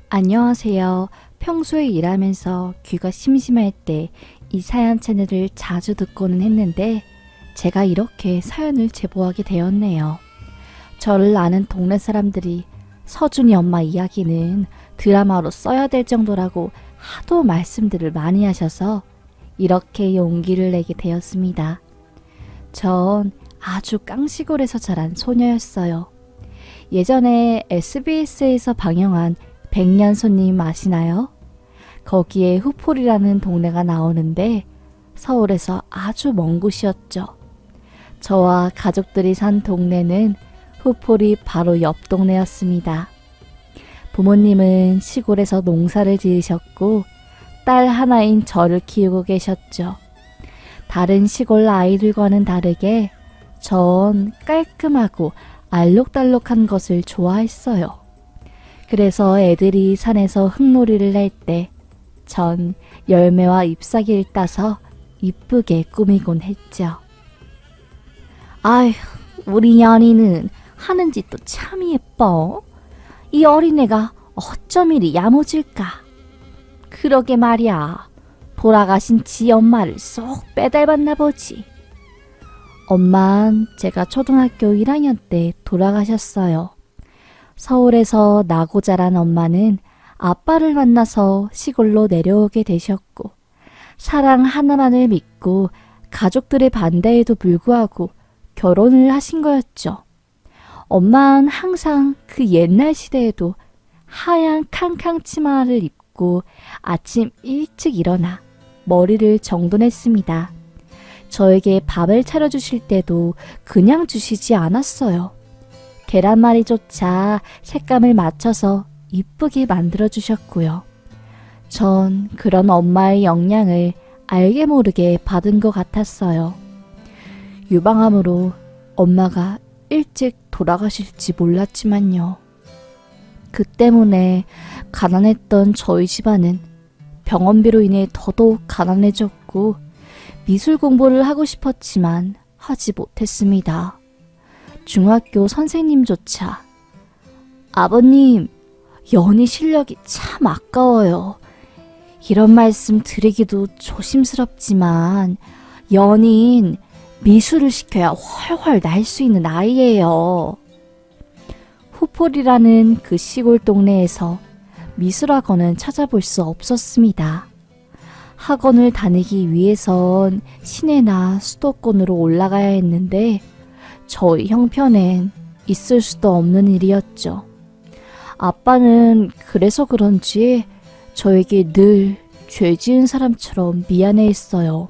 안녕하세요. 평소에 일하면서 귀가 심심할 때 이 사연 채널을 자주 듣고는 했는데 제가 이렇게 사연을 제보하게 되었네요. 저를 아는 동네 사람들이 서준이 엄마 이야기는 드라마로 써야 될 정도라고 하도 말씀들을 많이 하셔서 이렇게 용기를 내게 되었습니다. 전 아주 깡시골에서 자란 소녀였어요. 예전에 SBS에서 방영한 백년손님 아시나요? 거기에 후폴이라는 동네가 나오는데 서울에서 아주 먼 곳이었죠. 저와 가족들이 산 동네는 후폴이 바로 옆 동네였습니다. 부모님은 시골에서 농사를 지으셨고 딸 하나인 저를 키우고 계셨죠. 다른 시골 아이들과는 다르게 전 깔끔하고 알록달록한 것을 좋아했어요. 그래서 애들이 산에서 흙놀이를 할 때 전 열매와 잎사귀를 따서 이쁘게 꾸미곤 했죠. 아휴, 우리 연희는 하는 짓도 참 예뻐. 이 어린애가 어쩜 이리 야무질까. 그러게 말이야. 돌아가신 지 엄마를 쏙 빼닮았나 보지. 엄만 제가 초등학교 1학년 때 돌아가셨어요. 서울에서 나고 자란 엄마는 아빠를 만나서 시골로 내려오게 되셨고 사랑 하나만을 믿고 가족들의 반대에도 불구하고 결혼을 하신 거였죠. 엄마는 항상 그 옛날 시대에도 하얀 캉캉 치마를 입고 아침 일찍 일어나 머리를 정돈했습니다. 저에게 밥을 차려주실 때도 그냥 주시지 않았어요. 계란말이조차 색감을 맞춰서 이쁘게 만들어주셨고요. 전 그런 엄마의 영향을 알게 모르게 받은 것 같았어요. 유방암으로 엄마가 일찍 돌아가실지 몰랐지만요. 그 때문에 가난했던 저희 집안은 병원비로 인해 더더욱 가난해졌고 미술 공부를 하고 싶었지만 하지 못했습니다. 중학교 선생님조차 아버님, 연희 실력이 참 아까워요. 이런 말씀 드리기도 조심스럽지만 연희는 미술을 시켜야 훨훨 날 수 있는 아이예요. 후폴이라는 그 시골 동네에서 미술학원은 찾아볼 수 없었습니다. 학원을 다니기 위해선 시내나 수도권으로 올라가야 했는데 저희 형편엔 있을 수도 없는 일이었죠. 아빠는 그래서 그런지 저에게 늘 죄 지은 사람처럼 미안해했어요.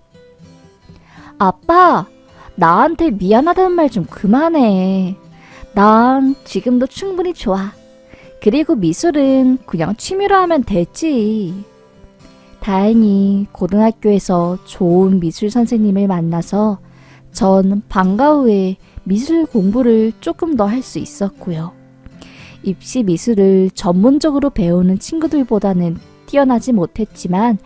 아빠, 나한테 미안하다는 말 좀 그만해. 난 지금도 충분히 좋아. 그리고 미술은 그냥 취미로 하면 되지. 다행히 고등학교에서 좋은 미술 선생님을 만나서 전 방과 후에 미술 공부를 조금 더 할 수 있었고요. 입시 미술을 전문적으로 배우는 친구들보다는 뛰어나지 못했지만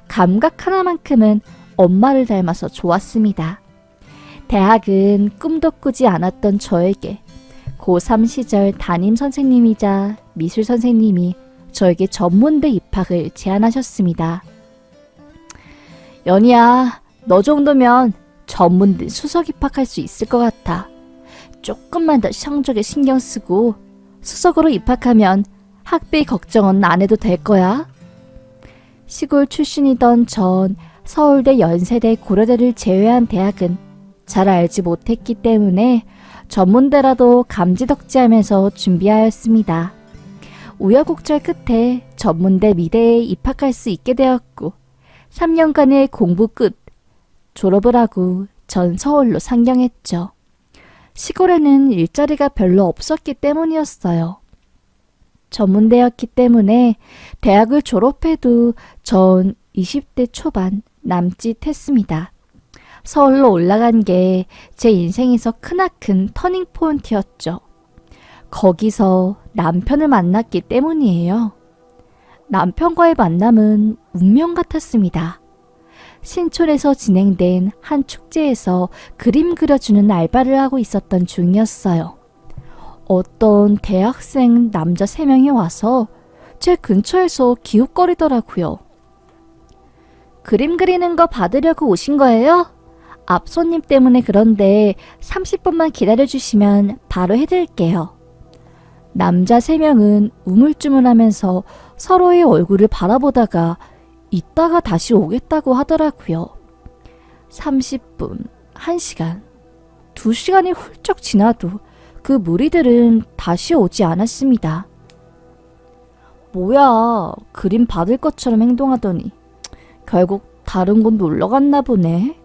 감각 하나만큼은 엄마를 닮아서 좋았습니다. 대학은 꿈도 꾸지 않았던 저에게 고3 시절 담임 선생님이자 미술 선생님이 저에게 전문대 입학을 제안하셨습니다. 연희야, 너 정도면 전문대 수석 입학할 수 있을 것 같아. 조금만 더 성적에 신경 쓰고 수석으로 입학하면 학비 걱정은 안 해도 될 거야. 시골 출신이던 전 서울대, 연세대, 고려대를 제외한 대학은 잘 알지 못했기 때문에 전문대라도 감지덕지하면서 준비하였습니다. 우여곡절 끝에 전문대 미대에 입학할 수 있게 되었고 3년간의 공부 끝 졸업을 하고 전 서울로 상경했죠. 시골에는 일자리가 별로 없었기 때문이었어요. 전문대였기 때문에 대학을 졸업해도 전 20대 초반 남짓했습니다. 서울로 올라간 게 제 인생에서 크나큰 터닝 포인트였죠. 거기서 남편을 만났기 때문이에요. 남편과의 만남은 운명 같았습니다. 신촌에서 진행된 한 축제에서 그림 그려주는 알바를 하고 있었던 중이었어요. 어떤 대학생 남자 3명이 와서 제 근처에서 기웃거리더라고요. 그림 그리는 거 받으려고 오신 거예요? 앞 손님 때문에 그런데 30분만 기다려주시면 바로 해드릴게요. 남자 3명은 우물쭈물하면서 서로의 얼굴을 바라보다가 이따가 다시 오겠다고 하더라고요. 30분, 1시간, 2시간이 훌쩍 지나도 그 무리들은 다시 오지 않았습니다. 뭐야, 그림 받을 것처럼 행동하더니 결국 다른 곳 놀러 갔나 보네.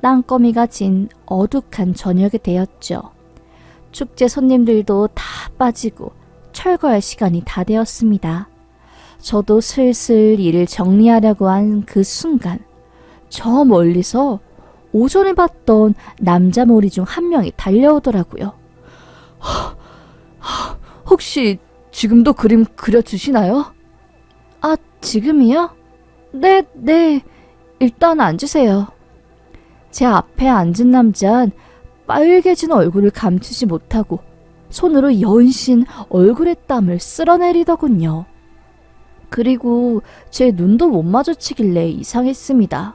땅거미가 진 어둑한 저녁이 되었죠. 축제 손님들도 다 빠지고 철거할 시간이 다 되었습니다. 저도 슬슬 일을 정리하려고 한 그 순간 저 멀리서 오전에 봤던 남자 머리 중 한 명이 달려오더라고요. 혹시 지금도 그림 그려주시나요? 아, 지금이요? 네. 일단 앉으세요. 제 앞에 앉은 남자는 빨개진 얼굴을 감추지 못하고 손으로 연신 얼굴의 땀을 쓸어내리더군요. 그리고 제 눈도 못 마주치길래 이상했습니다.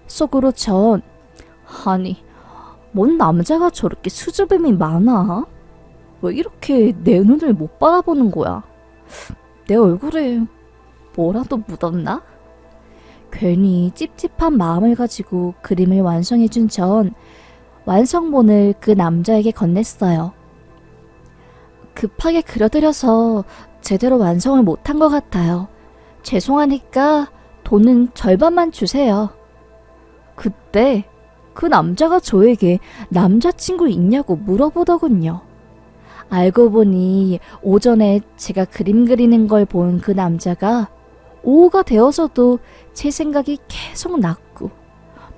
속으로 전 아니, 뭔 남자가 저렇게 수줍음이 많아? 왜 이렇게 내 눈을 못 바라보는 거야? 내 얼굴에 뭐라도 묻었나? 괜히 찝찝한 마음을 가지고 그림을 완성해준 전 완성본을 그 남자에게 건넸어요. 급하게 그려드려서 제대로 완성을 못한 것 같아요. 죄송하니까 돈은 절반만 주세요. 그때 그 남자가 저에게 남자친구 있냐고 물어보더군요. 알고 보니 오전에 제가 그림 그리는 걸 본 그 남자가 오후가 되어서도 제 생각이 계속 났고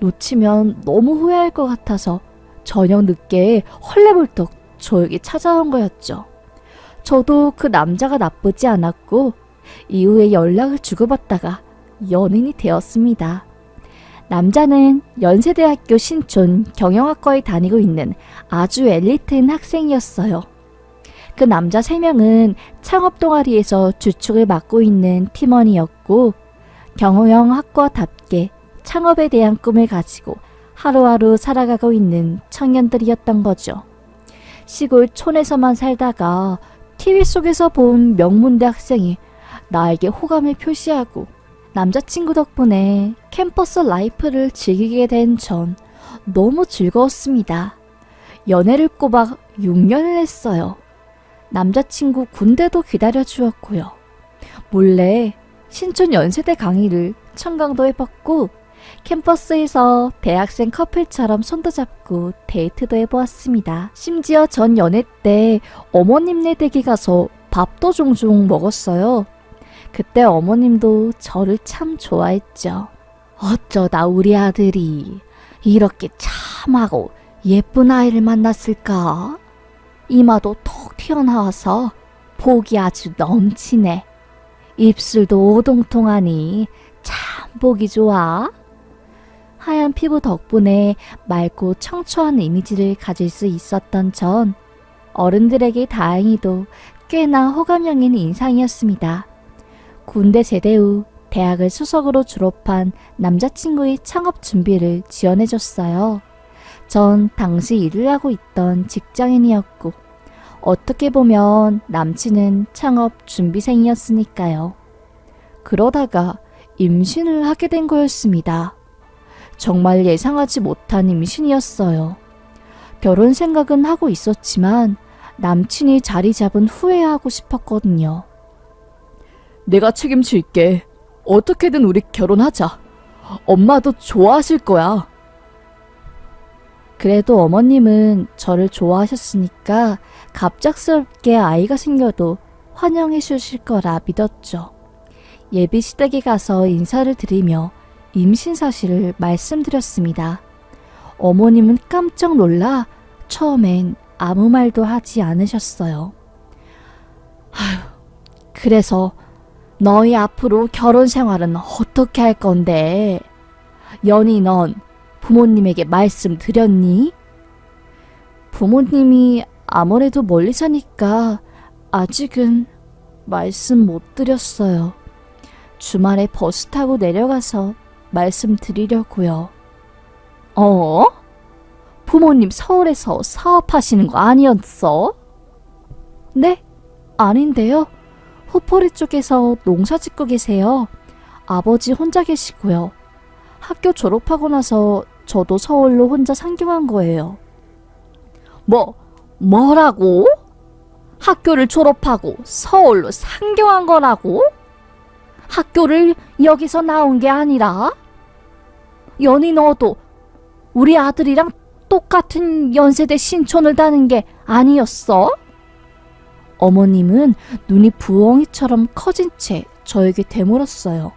놓치면 너무 후회할 것 같아서 저녁 늦게 헐레벌떡 저에게 찾아온 거였죠. 저도 그 남자가 나쁘지 않았고 이후에 연락을 주고받다가 연인이 되었습니다. 남자는 연세대학교 신촌 경영학과에 다니고 있는 아주 엘리트인 학생이었어요. 그 남자 3명은 창업 동아리에서 주축을 맡고 있는 팀원이었고 경영학과답게 창업에 대한 꿈을 가지고 하루하루 살아가고 있는 청년들이었던 거죠. 시골 촌에서만 살다가 TV 속에서 본 명문대 학생이 나에게 호감을 표시하고 남자친구 덕분에 캠퍼스 라이프를 즐기게 된 전 너무 즐거웠습니다. 연애를 꼬박 6년을 했어요. 남자친구 군대도 기다려주었고요. 몰래 신촌 연세대 강의를 청강도에 받고 캠퍼스에서 대학생 커플처럼 손도 잡고 데이트도 해보았습니다. 심지어 전 연애 때 어머님네 댁에 가서 밥도 종종 먹었어요. 그때 어머님도 저를 참 좋아했죠. 어쩌다 우리 아들이 이렇게 참하고 예쁜 아이를 만났을까? 이마도 톡 튀어나와서 복이 아주 넘치네. 입술도 오동통하니 참 보기 좋아. 하얀 피부 덕분에 맑고 청초한 이미지를 가질 수 있었던 전 어른들에게 다행히도 꽤나 호감형인 인상이었습니다. 군대 제대 후 대학을 수석으로 졸업한 남자친구의 창업 준비를 지원해줬어요. 전 당시 일을 하고 있던 직장인이었고 어떻게 보면 남친은 창업 준비생이었으니까요. 그러다가 임신을 하게 된 거였습니다. 정말 예상하지 못한 임신이었어요. 결혼 생각은 하고 있었지만 남친이 자리 잡은 후에 하고 싶었거든요. 내가 책임질게. 어떻게든 우리 결혼하자. 엄마도 좋아하실 거야. 그래도 어머님은 저를 좋아하셨으니까 갑작스럽게 아이가 생겨도 환영해 주실 거라 믿었죠. 예비 시댁에 가서 인사를 드리며 임신 사실을 말씀드렸습니다. 어머님은 깜짝 놀라 처음엔 아무 말도 하지 않으셨어요. 그래서 너희 앞으로 결혼 생활은 어떻게 할 건데? 연희 넌 부모님에게 말씀드렸니? 부모님이 아무래도 멀리 사니까 아직은... 말씀 못 드렸어요. 주말에 버스 타고 내려가서 말씀드리려고요. 어? 부모님 서울에서 사업하시는 거 아니었어? 네? 아닌데요. 후포리 쪽에서 농사 짓고 계세요. 아버지 혼자 계시고요. 학교 졸업하고 나서 저도 서울로 혼자 상경한 거예요. 뭐라고? 학교를 졸업하고 서울로 상경한 거라고? 학교를 여기서 나온 게 아니라? 연희 너도 우리 아들이랑 똑같은 연세대 신촌을 다닌 게 아니었어? 어머님은 눈이 부엉이처럼 커진 채 저에게 되물었어요.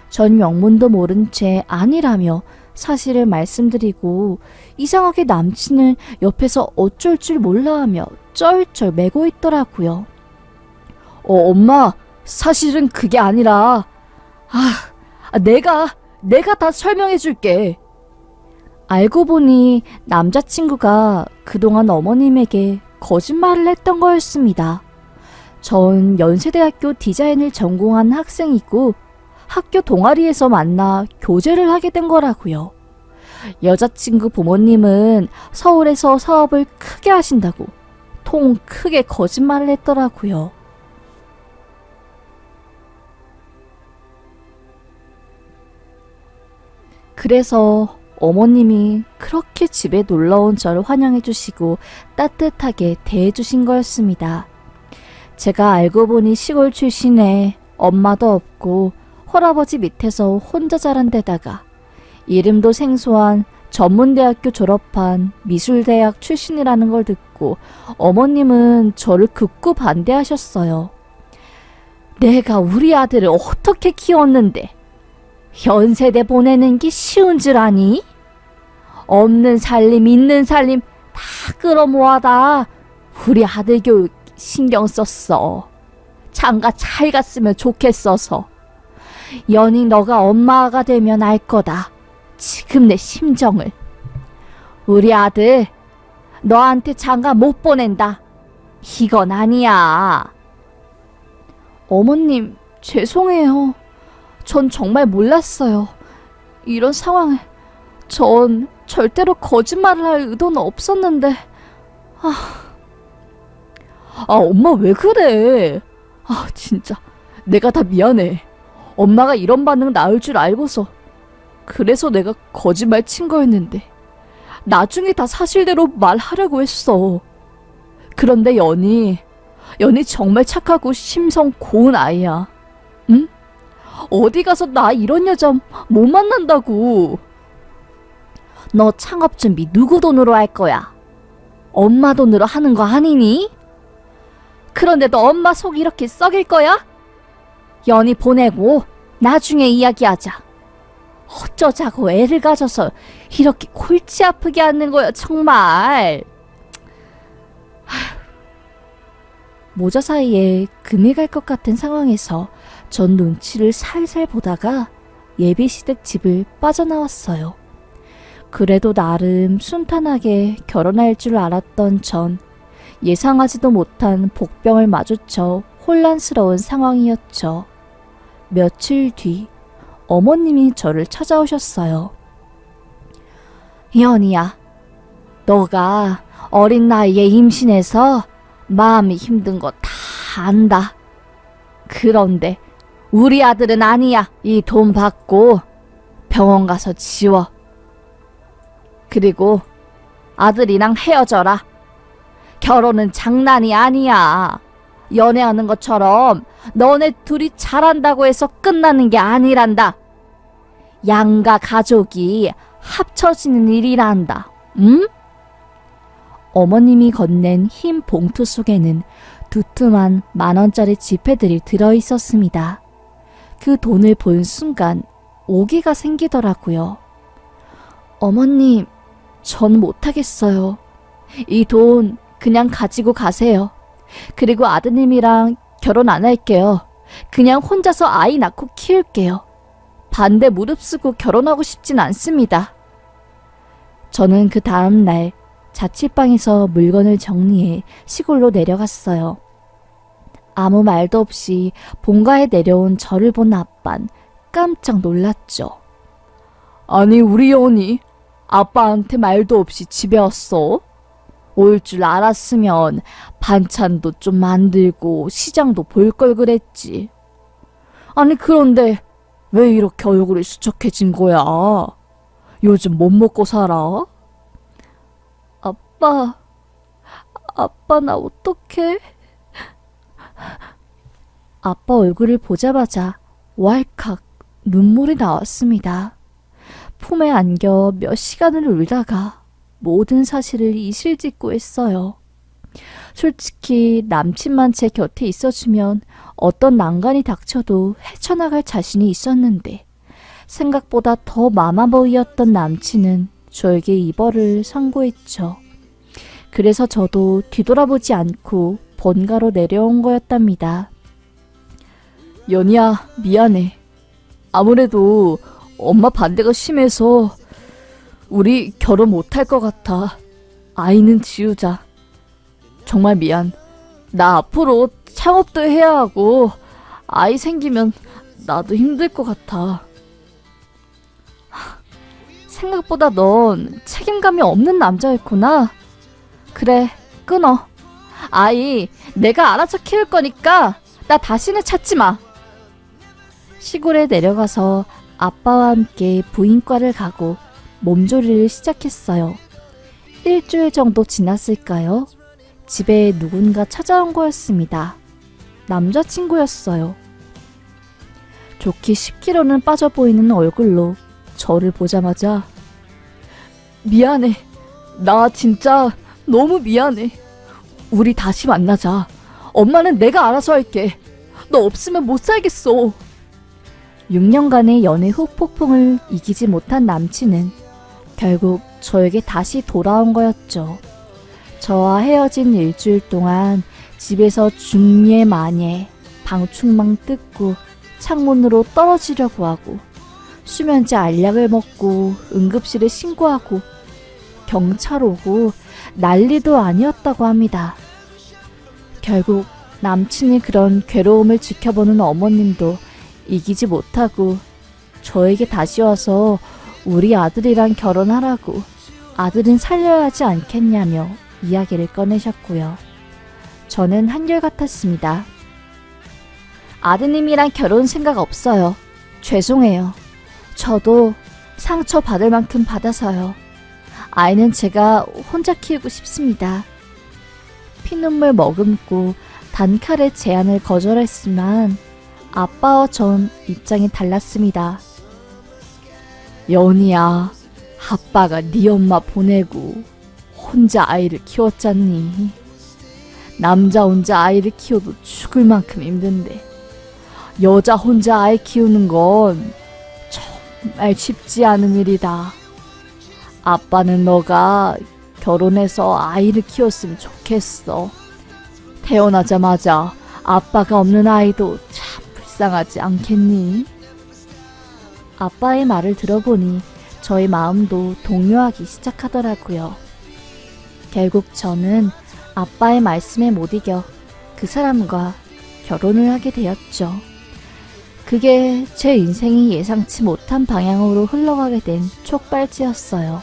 전 영문도 모른 채 아니라며 사실을 말씀드리고 이상하게 남친은 옆에서 어쩔 줄 몰라하며 쩔쩔 매고 있더라고요. 엄마, 사실은 그게 아니라 내가 다 설명해 줄게. 알고 보니 남자친구가 그동안 어머님에게 거짓말을 했던 거였습니다. 전 연세대학교 디자인을 전공한 학생이고 학교 동아리에서 만나 교제를 하게 된 거라고요. 여자친구 부모님은 서울에서 사업을 크게 하신다고 통 크게 거짓말을 했더라고요. 그래서 어머님이 그렇게 집에 놀러온 저를 환영해 주시고 따뜻하게 대해 주신 거였습니다. 제가 알고 보니 시골 출신에 엄마도 없고 할아버지 밑에서 혼자 자란 데다가 이름도 생소한 전문대학교 졸업한 미술대학 출신이라는 걸 듣고 어머님은 저를 극구 반대하셨어요. 내가 우리 아들을 어떻게 키웠는데 연세대 보내는 게 쉬운 줄 아니? 없는 살림 있는 살림 다 끌어모아다 우리 아들 교육 신경 썼어. 장가 잘 갔으면 좋겠어서. 연희 너가 엄마가 되면 알 거다. 지금 내 심정을. 우리 아들 너한테 장가 못 보낸다. 이건 아니야. 어머님 죄송해요. 전 정말 몰랐어요. 이런 상황에 전 절대로 거짓말을 할 의도는 없었는데. 엄마 왜 그래? 진짜 내가 다 미안해. 엄마가 이런 반응 나올 줄 알고서 그래서 내가 거짓말 친 거였는데 나중에 다 사실대로 말하려고 했어. 그런데 연희 정말 착하고 심성 고운 아이야. 응? 어디 가서 나 이런 여자 못 만난다고. 너 창업 준비 누구 돈으로 할 거야? 엄마 돈으로 하는 거 아니니? 그런데도 엄마 속 이렇게 썩일 거야? 연희 보내고 나중에 이야기하자. 어쩌자고 애를 가져서 이렇게 골치 아프게 하는 거야 정말. 모자 사이에 금이 갈 것 같은 상황에서 전 눈치를 살살 보다가 예비시댁 집을 빠져나왔어요. 그래도 나름 순탄하게 결혼할 줄 알았던 전 예상하지도 못한 복병을 마주쳐 혼란스러운 상황이었죠. 며칠 뒤 어머님이 저를 찾아오셨어요. 연희야, 너가 어린 나이에 임신해서 마음이 힘든 거 다 안다. 그런데 우리 아들은 아니야. 이 돈 받고 병원 가서 지워. 그리고 아들이랑 헤어져라. 결혼은 장난이 아니야. 연애하는 것처럼 너네 둘이 잘한다고 해서 끝나는 게 아니란다. 양가 가족이 합쳐지는 일이란다. 응? 어머님이 건넨 흰 봉투 속에는 두툼한 10,000원짜리 지폐들이 들어있었습니다. 그 돈을 본 순간 오기가 생기더라고요. 어머님, 전 못하겠어요. 이 돈 그냥 가지고 가세요. 그리고 아드님이랑 결혼 안 할게요. 그냥 혼자서 아이 낳고 키울게요. 반대 무릅쓰고 결혼하고 싶진 않습니다. 저는 그 다음 날 자취방에서 물건을 정리해 시골로 내려갔어요. 아무 말도 없이 본가에 내려온 저를 본 아빤 깜짝 놀랐죠. 아니, 우리 연이 아빠한테 말도 없이 집에 왔어? 올 줄 알았으면 반찬도 좀 만들고 시장도 볼 걸 그랬지. 아니, 그런데 왜 이렇게 얼굴이 수척해진 거야? 요즘 못 먹고 살아? 아빠 나 어떡해? 아빠 얼굴을 보자마자 왈칵 눈물이 나왔습니다. 품에 안겨 몇 시간을 울다가 모든 사실을 이실직고 했어요. 솔직히 남친만 제 곁에 있어주면 어떤 난관이 닥쳐도 헤쳐나갈 자신이 있었는데 생각보다 더 마마보이였던 남친은 저에게 이별을 선고했죠. 그래서 저도 뒤돌아보지 않고 본가로 내려온 거였답니다. 연희야, 미안해. 아무래도 엄마 반대가 심해서 우리 결혼 못할 것 같아. 아이는 지우자. 정말 미안. 나 앞으로 창업도 해야 하고 아이 생기면 나도 힘들 것 같아. 생각보다 넌 책임감이 없는 남자였구나. 그래, 끊어. 아이 내가 알아서 키울 거니까 나 다시는 찾지 마. 시골에 내려가서 아빠와 함께 부인과를 가고 몸조리를 시작했어요. 일주일 정도 지났을까요? 집에 누군가 찾아온 거였습니다. 남자친구였어요. 좋게 10kg는 빠져 보이는 얼굴로 저를 보자마자 미안해. 나 진짜 너무 미안해. 우리 다시 만나자. 엄마는 내가 알아서 할게. 너 없으면 못 살겠어. 6년간의 연애 후폭풍을 이기지 못한 남친은 결국 저에게 다시 돌아온 거였죠. 저와 헤어진 일주일 동안 집에서 중예마녀, 방충망 뜯고 창문으로 떨어지려고 하고 수면제 알약을 먹고 응급실에 신고하고 경찰 오고 난리도 아니었다고 합니다. 결국 남친이 그런 괴로움을 지켜보는 어머님도 이기지 못하고 저에게 다시 와서 우리 아들이랑 결혼하라고 아들은 살려야 하지 않겠냐며 이야기를 꺼내셨고요. 저는 한결같았습니다. 아드님이랑 결혼 생각 없어요. 죄송해요. 저도 상처받을 만큼 받아서요. 아이는 제가 혼자 키우고 싶습니다. 피눈물 머금고 단칼에 제안을 거절했지만 아빠와 전 입장이 달랐습니다. 연희야, 아빠가 네 엄마 보내고 혼자 아이를 키웠잖니. 남자 혼자 아이를 키워도 죽을 만큼 힘든데 여자 혼자 아이 키우는 건 정말 쉽지 않은 일이다. 아빠는 너가 결혼해서 아이를 키웠으면 좋겠어. 태어나자마자 아빠가 없는 아이도 참 불쌍하지 않겠니? 아빠의 말을 들어보니 저의 마음도 동요하기 시작하더라고요. 결국 저는 아빠의 말씀에 못 이겨 그 사람과 결혼을 하게 되었죠. 그게 제 인생이 예상치 못한 방향으로 흘러가게 된 촉발지였어요.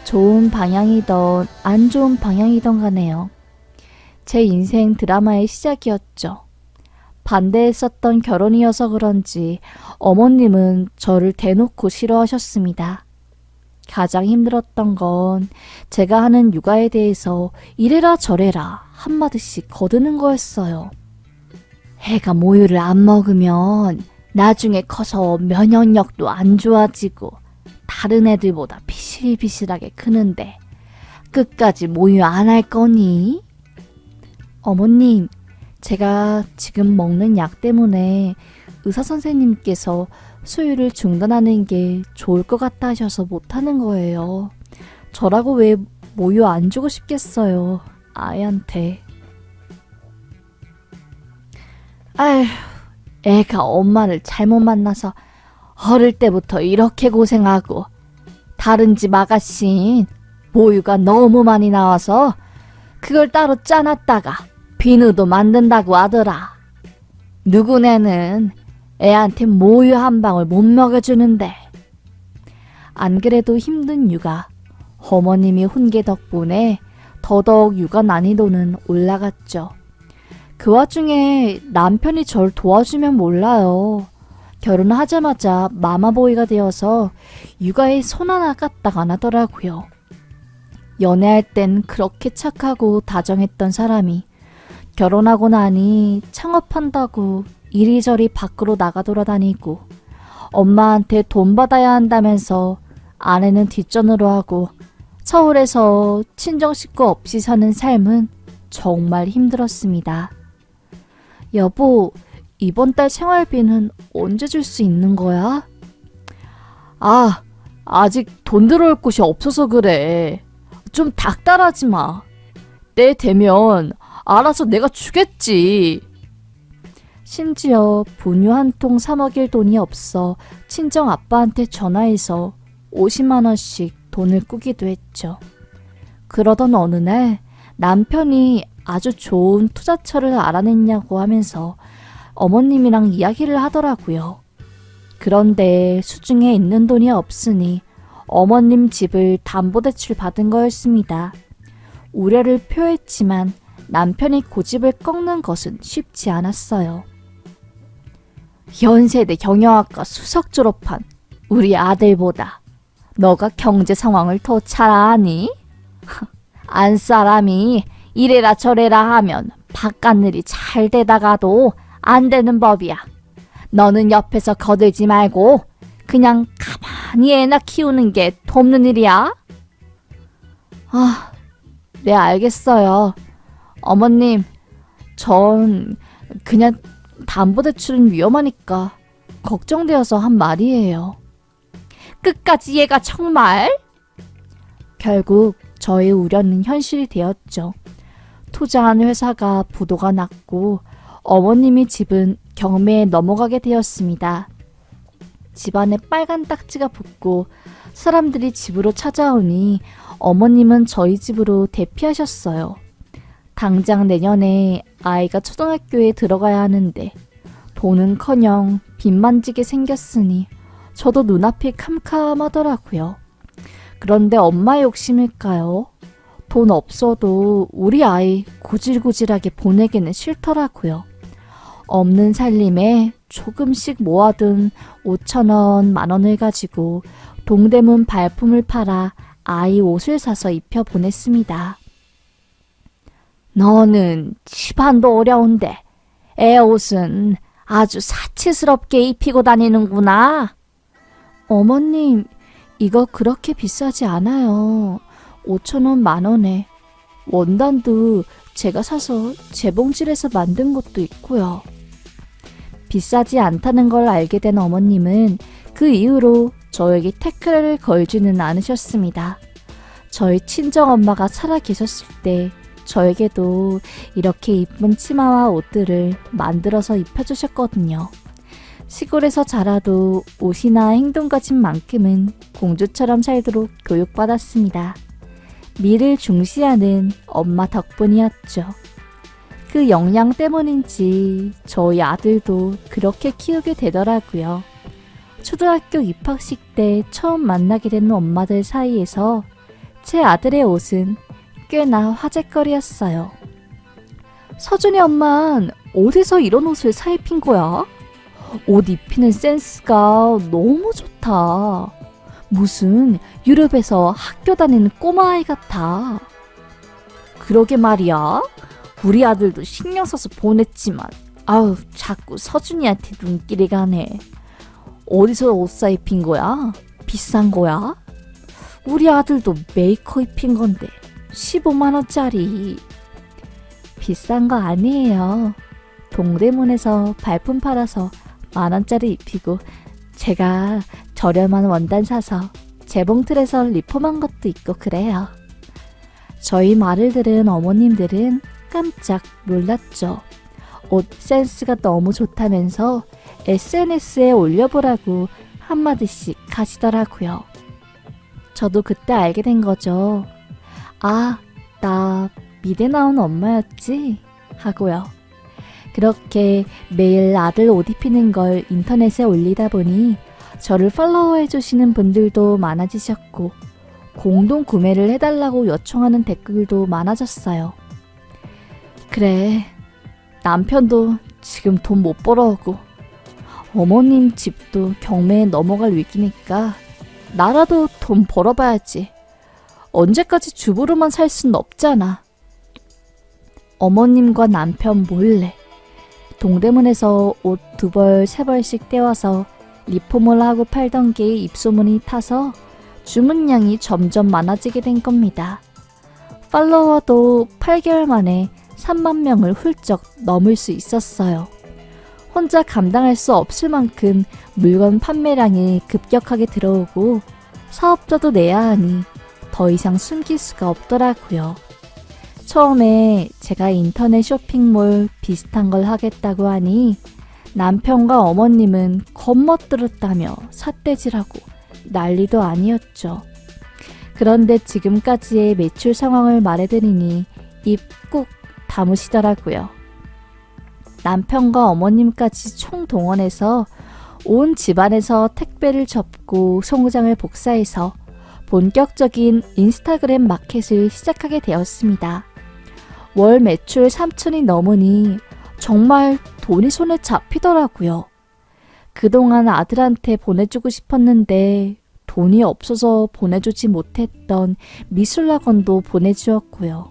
좋은 방향이던 안 좋은 방향이던 간에요. 제 인생 드라마의 시작이었죠. 반대했었던 결혼이어서 그런지 어머님은 저를 대놓고 싫어하셨습니다. 가장 힘들었던 건 제가 하는 육아에 대해서 이래라 저래라 한마디씩 거드는 거였어요. 애가 모유를 안 먹으면 나중에 커서 면역력도 안 좋아지고 다른 애들보다 비실비실하게 크는데 끝까지 모유 안 할 거니? 어머님, 제가 지금 먹는 약 때문에 의사 선생님께서 수유를 중단하는 게 좋을 것 같다 하셔서 못하는 거예요. 저라고 왜 모유 안 주고 싶겠어요, 아이한테. 아휴, 애가 엄마를 잘못 만나서 어릴 때부터 이렇게 고생하고 다른 집 아가씨는 모유가 너무 많이 나와서 그걸 따로 짜놨다가 비누도 만든다고 하더라. 누구네는 애한테 모유 한 방울 못 먹여주는데. 안 그래도 힘든 육아, 어머님이 훈계 덕분에 더더욱 육아 난이도는 올라갔죠. 그 와중에 남편이 절 도와주면 몰라요. 결혼하자마자 마마보이가 되어서 육아에 손 하나 까딱 안 하더라고요. 연애할 땐 그렇게 착하고 다정했던 사람이 결혼하고 나니 창업한다고 이리저리 밖으로 나가 돌아다니고 엄마한테 돈 받아야 한다면서 아내는 뒷전으로 하고 서울에서 친정 식구 없이 사는 삶은 정말 힘들었습니다. 여보, 이번 달 생활비는 언제 줄 수 있는 거야? 아, 아직 돈 들어올 곳이 없어서 그래. 좀 닥달하지 마. 때 되면 알아서 내가 주겠지. 심지어 분유 한 통 사 먹일 돈이 없어 친정 아빠한테 전화해서 50만 원씩 돈을 꾸기도 했죠. 그러던 어느 날 남편이 아주 좋은 투자처를 알아냈냐고 하면서 어머님이랑 이야기를 하더라고요. 그런데 수중에 있는 돈이 없으니 어머님 집을 담보대출 받은 거였습니다. 우려를 표했지만 남편이 고집을 꺾는 것은 쉽지 않았어요. 연세대 경영학과 수석 졸업한 우리 아들보다 너가 경제 상황을 더 잘 아니? 안 사람이 이래라 저래라 하면 바깥일이 잘 되다가도 안 되는 법이야. 너는 옆에서 거들지 말고 그냥 가만히 애나 키우는 게 돕는 일이야. 아, 네 알겠어요. 어머님, 전 그냥 담보대출은 위험하니까 걱정되어서 한 말이에요. 끝까지 얘가 정말? 결국 저의 우려는 현실이 되었죠. 투자한 회사가 부도가 났고 어머님이 집은 경매에 넘어가게 되었습니다. 집안에 빨간 딱지가 붙고 사람들이 집으로 찾아오니 어머님은 저희 집으로 대피하셨어요. 당장 내년에 아이가 초등학교에 들어가야 하는데 돈은커녕 빚만 지게 생겼으니 저도 눈앞이 캄캄하더라고요. 그런데 엄마의 욕심일까요? 돈 없어도 우리 아이 고질고질하게 보내기는 싫더라고요. 없는 살림에 조금씩 모아둔 5,000원, 10,000원을 가지고 동대문 발품을 팔아 아이 옷을 사서 입혀 보냈습니다. 너는 집안도 어려운데 애 옷은 아주 사치스럽게 입히고 다니는구나. 어머님, 이거 그렇게 비싸지 않아요. 5,000원, 10,000원에. 원단도 제가 사서 재봉질해서 만든 것도 있고요. 비싸지 않다는 걸 알게 된 어머님은 그 이후로 저에게 태클을 걸지는 않으셨습니다. 저희 친정엄마가 살아 계셨을 때 저에게도 이렇게 이쁜 치마와 옷들을 만들어서 입혀주셨거든요. 시골에서 자라도 옷이나 행동가짐만큼은 공주처럼 살도록 교육받았습니다. 미를 중시하는 엄마 덕분이었죠. 그 영양 때문인지 저희 아들도 그렇게 키우게 되더라고요. 초등학교 입학식 때 처음 만나게 된 엄마들 사이에서 제 아들의 옷은 꽤나 화제거리였어요. 서준이 엄만 어디서 이런 옷을 사 입힌 거야? 옷 입히는 센스가 너무 좋다. 무슨 유럽에서 학교 다니는 꼬마아이 같아. 그러게 말이야. 우리 아들도 신경 써서 보냈지만 아우 자꾸 서준이한테 눈길이 가네. 어디서 옷 사 입힌 거야? 비싼 거야? 우리 아들도 메이커 입힌 건데 15만 원짜리. 비싼 거 아니에요. 동대문에서 발품 팔아서 10,000원짜리 입히고 제가 저렴한 원단 사서 재봉틀에서 리폼한 것도 있고 그래요. 저희 말을 들은 어머님들은 깜짝 놀랐죠. 옷 센스가 너무 좋다면서 SNS에 올려보라고 한마디씩 하시더라고요. 저도 그때 알게 된 거죠. 아, 나 미대 나온 엄마였지? 하고요. 그렇게 매일 아들 옷 입히는 걸 인터넷에 올리다 보니 저를 팔로우해 주시는 분들도 많아지셨고 공동 구매를 해달라고 요청하는 댓글도 많아졌어요. 그래, 남편도 지금 돈 못 벌어오고 어머님 집도 경매에 넘어갈 위기니까 나라도 돈 벌어봐야지. 언제까지 주부로만 살 순 없잖아. 어머님과 남편 몰래 동대문에서 옷 2벌, 3벌씩 떼와서 리폼을 하고 팔던 게 입소문이 타서 주문량이 점점 많아지게 된 겁니다. 팔로워도 8개월 만에 3만 명을 훌쩍 넘을 수 있었어요. 혼자 감당할 수 없을 만큼 물건 판매량이 급격하게 들어오고 사업자도 내야 하니 더 이상 숨길 수가 없더라고요. 처음에 제가 인터넷 쇼핑몰 비슷한 걸 하겠다고 하니 남편과 어머님은 겁먹들었다며 삿대질하고 난리도 아니었죠. 그런데 지금까지의 매출 상황을 말해드리니 입 꾹 다무시더라고요. 남편과 어머님까지 총동원해서 온 집안에서 택배를 접고 송장을 복사해서 본격적인 인스타그램 마켓을 시작하게 되었습니다. 월 매출 3천이 넘으니 정말 돈이 손에 잡히더라고요. 그동안 아들한테 보내주고 싶었는데 돈이 없어서 보내주지 못했던 미술학원도 보내주었고요.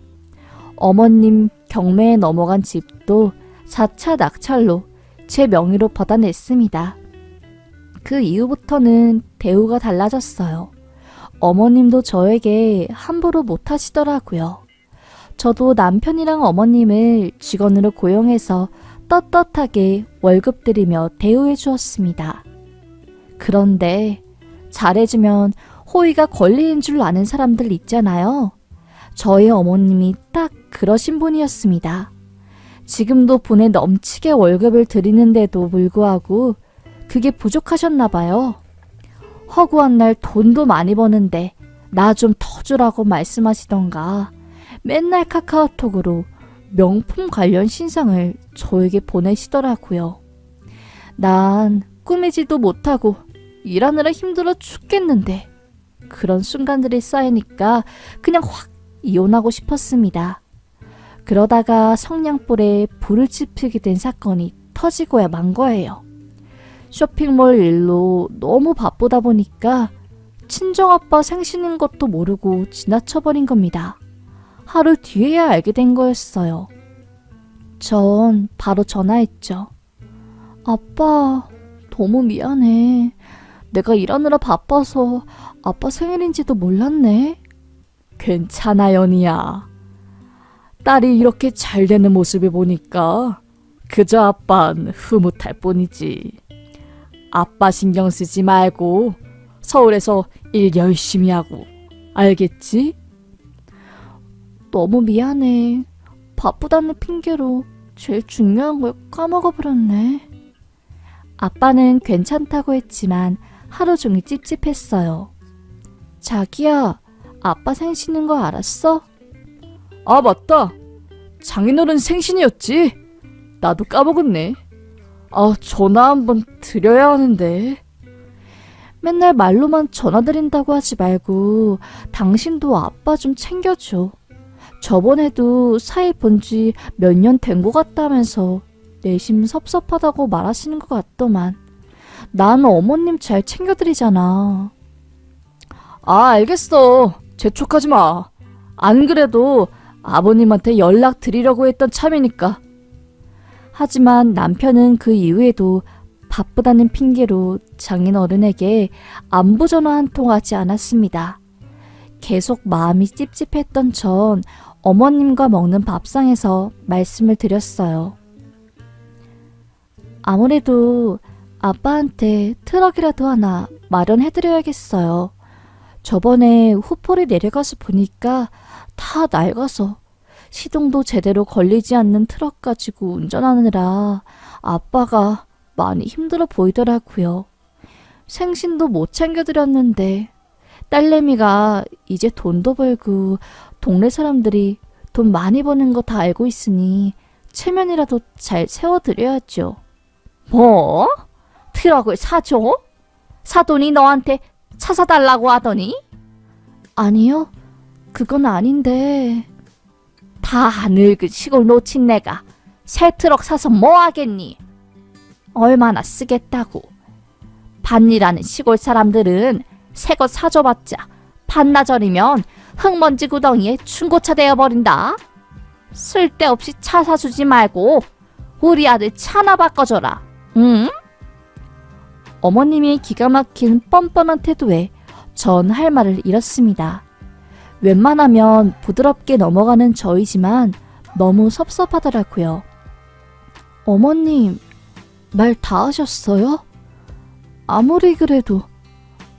어머님 경매에 넘어간 집도 4차 낙찰로 제 명의로 받아냈습니다. 그 이후부터는 대우가 달라졌어요. 어머님도 저에게 함부로 못하시더라고요. 저도 남편이랑 어머님을 직원으로 고용해서 떳떳하게 월급 드리며 대우해 주었습니다. 그런데 잘해주면 호의가 권리인 줄 아는 사람들 있잖아요. 저희 어머님이 딱 그러신 분이었습니다. 지금도 분에 넘치게 월급을 드리는데도 불구하고 그게 부족하셨나 봐요. 허구한 날 돈도 많이 버는데 나 좀 더 주라고 말씀하시던가 맨날 카카오톡으로 명품 관련 신상을 저에게 보내시더라고요. 난 꾸미지도 못하고 일하느라 힘들어 죽겠는데 그런 순간들이 쌓이니까 그냥 확 이혼하고 싶었습니다. 그러다가 성냥불에 불을 지피게 된 사건이 터지고야 만 거예요. 쇼핑몰 일로 너무 바쁘다 보니까 친정아빠 생신인 것도 모르고 지나쳐버린 겁니다. 하루 뒤에야 알게 된 거였어요. 전 바로 전화했죠. 아빠, 너무 미안해. 내가 일하느라 바빠서 아빠 생일인지도 몰랐네. 괜찮아, 연희야. 딸이 이렇게 잘 되는 모습을 보니까 그저 아빠는 흐뭇할 뿐이지. 아빠 신경 쓰지 말고 서울에서 일 열심히 하고, 알겠지? 너무 미안해. 바쁘다는 핑계로 제일 중요한 걸 까먹어버렸네. 아빠는 괜찮다고 했지만 하루 종일 찝찝했어요. 자기야, 아빠 생신인 거 알았어? 아, 맞다. 장인어른 생신이었지. 나도 까먹었네. 아, 전화 한번 드려야 하는데. 맨날 말로만 전화 드린다고 하지 말고 당신도 아빠 좀 챙겨줘. 저번에도 사이 본지 몇 년 된 것 같다면서 내심 섭섭하다고 말하시는 것 같더만. 난 어머님 잘 챙겨드리잖아. 아, 알겠어. 재촉하지 마. 안 그래도 아버님한테 연락 드리려고 했던 참이니까. 하지만 남편은 그 이후에도 바쁘다는 핑계로 장인어른에게 안부 전화 한 통 하지 않았습니다. 계속 마음이 찝찝했던 전 어머님과 먹는 밥상에서 말씀을 드렸어요. 아무래도 아빠한테 트럭이라도 하나 마련해드려야겠어요. 저번에 후포리 내려가서 보니까 다 낡아서 시동도 제대로 걸리지 않는 트럭 가지고 운전하느라 아빠가 많이 힘들어 보이더라고요. 생신도 못 챙겨드렸는데 딸내미가 이제 돈도 벌고 동네 사람들이 돈 많이 버는 거 다 알고 있으니 체면이라도 잘 세워드려야죠. 뭐? 트럭을 사줘? 사돈이 너한테 차 사달라고 하더니? 아니요, 그건 아닌데. 다 늙은 시골 놓친 내가 새 트럭 사서 뭐 하겠니? 얼마나 쓰겠다고. 반일하는 시골 사람들은 새 것 사줘봤자 반나절이면 흙먼지 구덩이에 중고차 되어버린다. 쓸데없이 차 사주지 말고 우리 아들 차나 바꿔줘라. 응? 어머님의 기가 막힌 뻔뻔한 태도에 전 할 말을 잃었습니다. 웬만하면 부드럽게 넘어가는 저이지만 너무 섭섭하더라고요. 어머님, 말 다 하셨어요? 아무리 그래도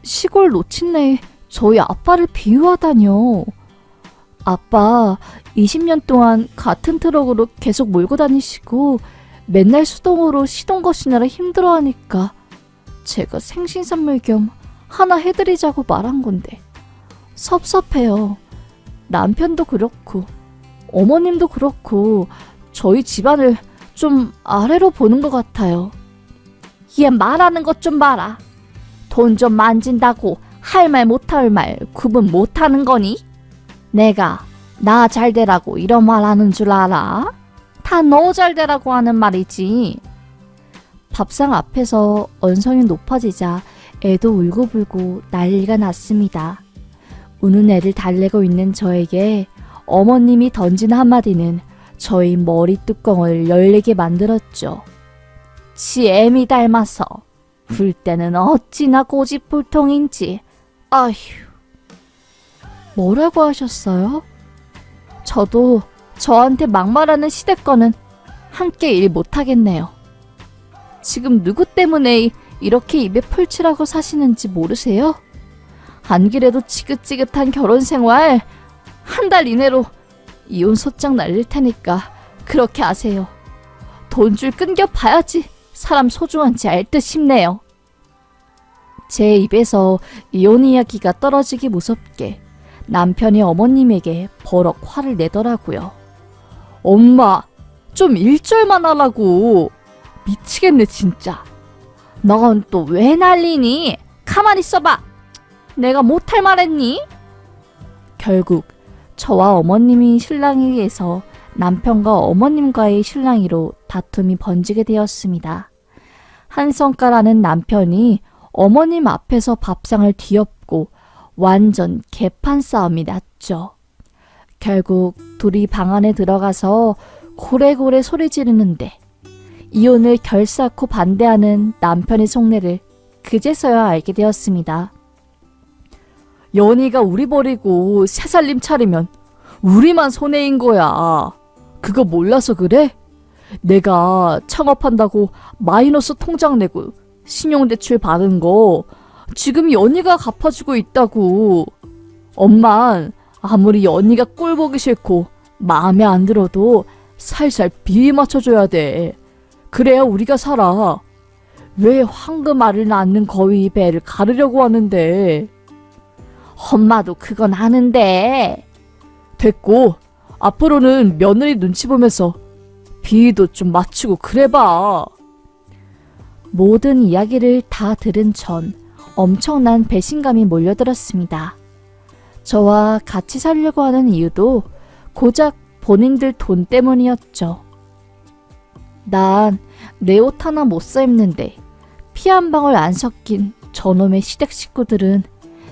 시골 노친네에 저희 아빠를 비유하다뇨. 아빠 20년 동안 같은 트럭으로 계속 몰고 다니시고 맨날 수동으로 시동 거시느라 힘들어하니까 제가 생신선물 겸 하나 해드리자고 말한 건데 섭섭해요. 남편도 그렇고 어머님도 그렇고 저희 집안을 좀 아래로 보는 것 같아요. 얘 말하는 것 좀 봐라. 돈 좀 만진다고 할 말 못할 말 구분 못하는 거니? 내가 나 잘되라고 이런 말 하는 줄 알아? 다 너 잘되라고 하는 말이지. 밥상 앞에서 언성이 높아지자 애도 울고불고 난리가 났습니다. 우는 애를 달래고 있는 저에게 어머님이 던진 한마디는 저희 머리 뚜껑을 열리게 만들었죠. 지 애미 닮아서 울 때는 어찌나 고집불통인지. 아휴. 뭐라고 하셨어요? 저도 저한테 막말하는 시댁거는 함께 일 못하겠네요. 지금 누구 때문에 이렇게 입에 풀칠하고 사시는지 모르세요? 안 그래도 지긋지긋한 결혼 생활 한 달 이내로 이혼 소장 날릴 테니까 그렇게 하세요. 돈줄 끊겨 봐야지 사람 소중한지 알 듯 싶네요. 제 입에서 이혼 이야기가 떨어지기 무섭게 남편이 어머님에게 버럭 화를 내더라고요. 엄마, 좀 일절만 하라고. 미치겠네 진짜. 넌 또 왜 난리니? 가만히 있어봐. 내가 못할 말했니? 결국 저와 어머님이 실랑이에서 남편과 어머님과의 실랑이로 다툼이 번지게 되었습니다. 한성가라는 남편이 어머님 앞에서 밥상을 뒤엎고 완전 개판 싸움이 났죠. 결국 둘이 방 안에 들어가서 고래고래 소리 지르는데 이혼을 결사코 반대하는 남편의 속내를 그제서야 알게 되었습니다. 연희가 우리 버리고 새살림 차리면 우리만 손해인 거야. 그거 몰라서 그래? 내가 창업한다고 마이너스 통장 내고 신용대출 받은 거 지금 연희가 갚아주고 있다고. 엄만 아무리 연희가 꼴 보기 싫고 마음에 안 들어도 살살 비위 맞춰줘야 돼. 그래야 우리가 살아. 왜 황금알을 낳는 거위 배를 가르려고 하는데. 엄마도 그건 아는데. 됐고 앞으로는 며느리 눈치 보면서 비위도 좀 맞추고 그래봐. 모든 이야기를 다 들은 전 엄청난 배신감이 몰려들었습니다. 저와 같이 살려고 하는 이유도 고작 본인들 돈 때문이었죠. 난 내 옷 하나 못 사 입는데 피 한 방울 안 섞인 저놈의 시댁 식구들은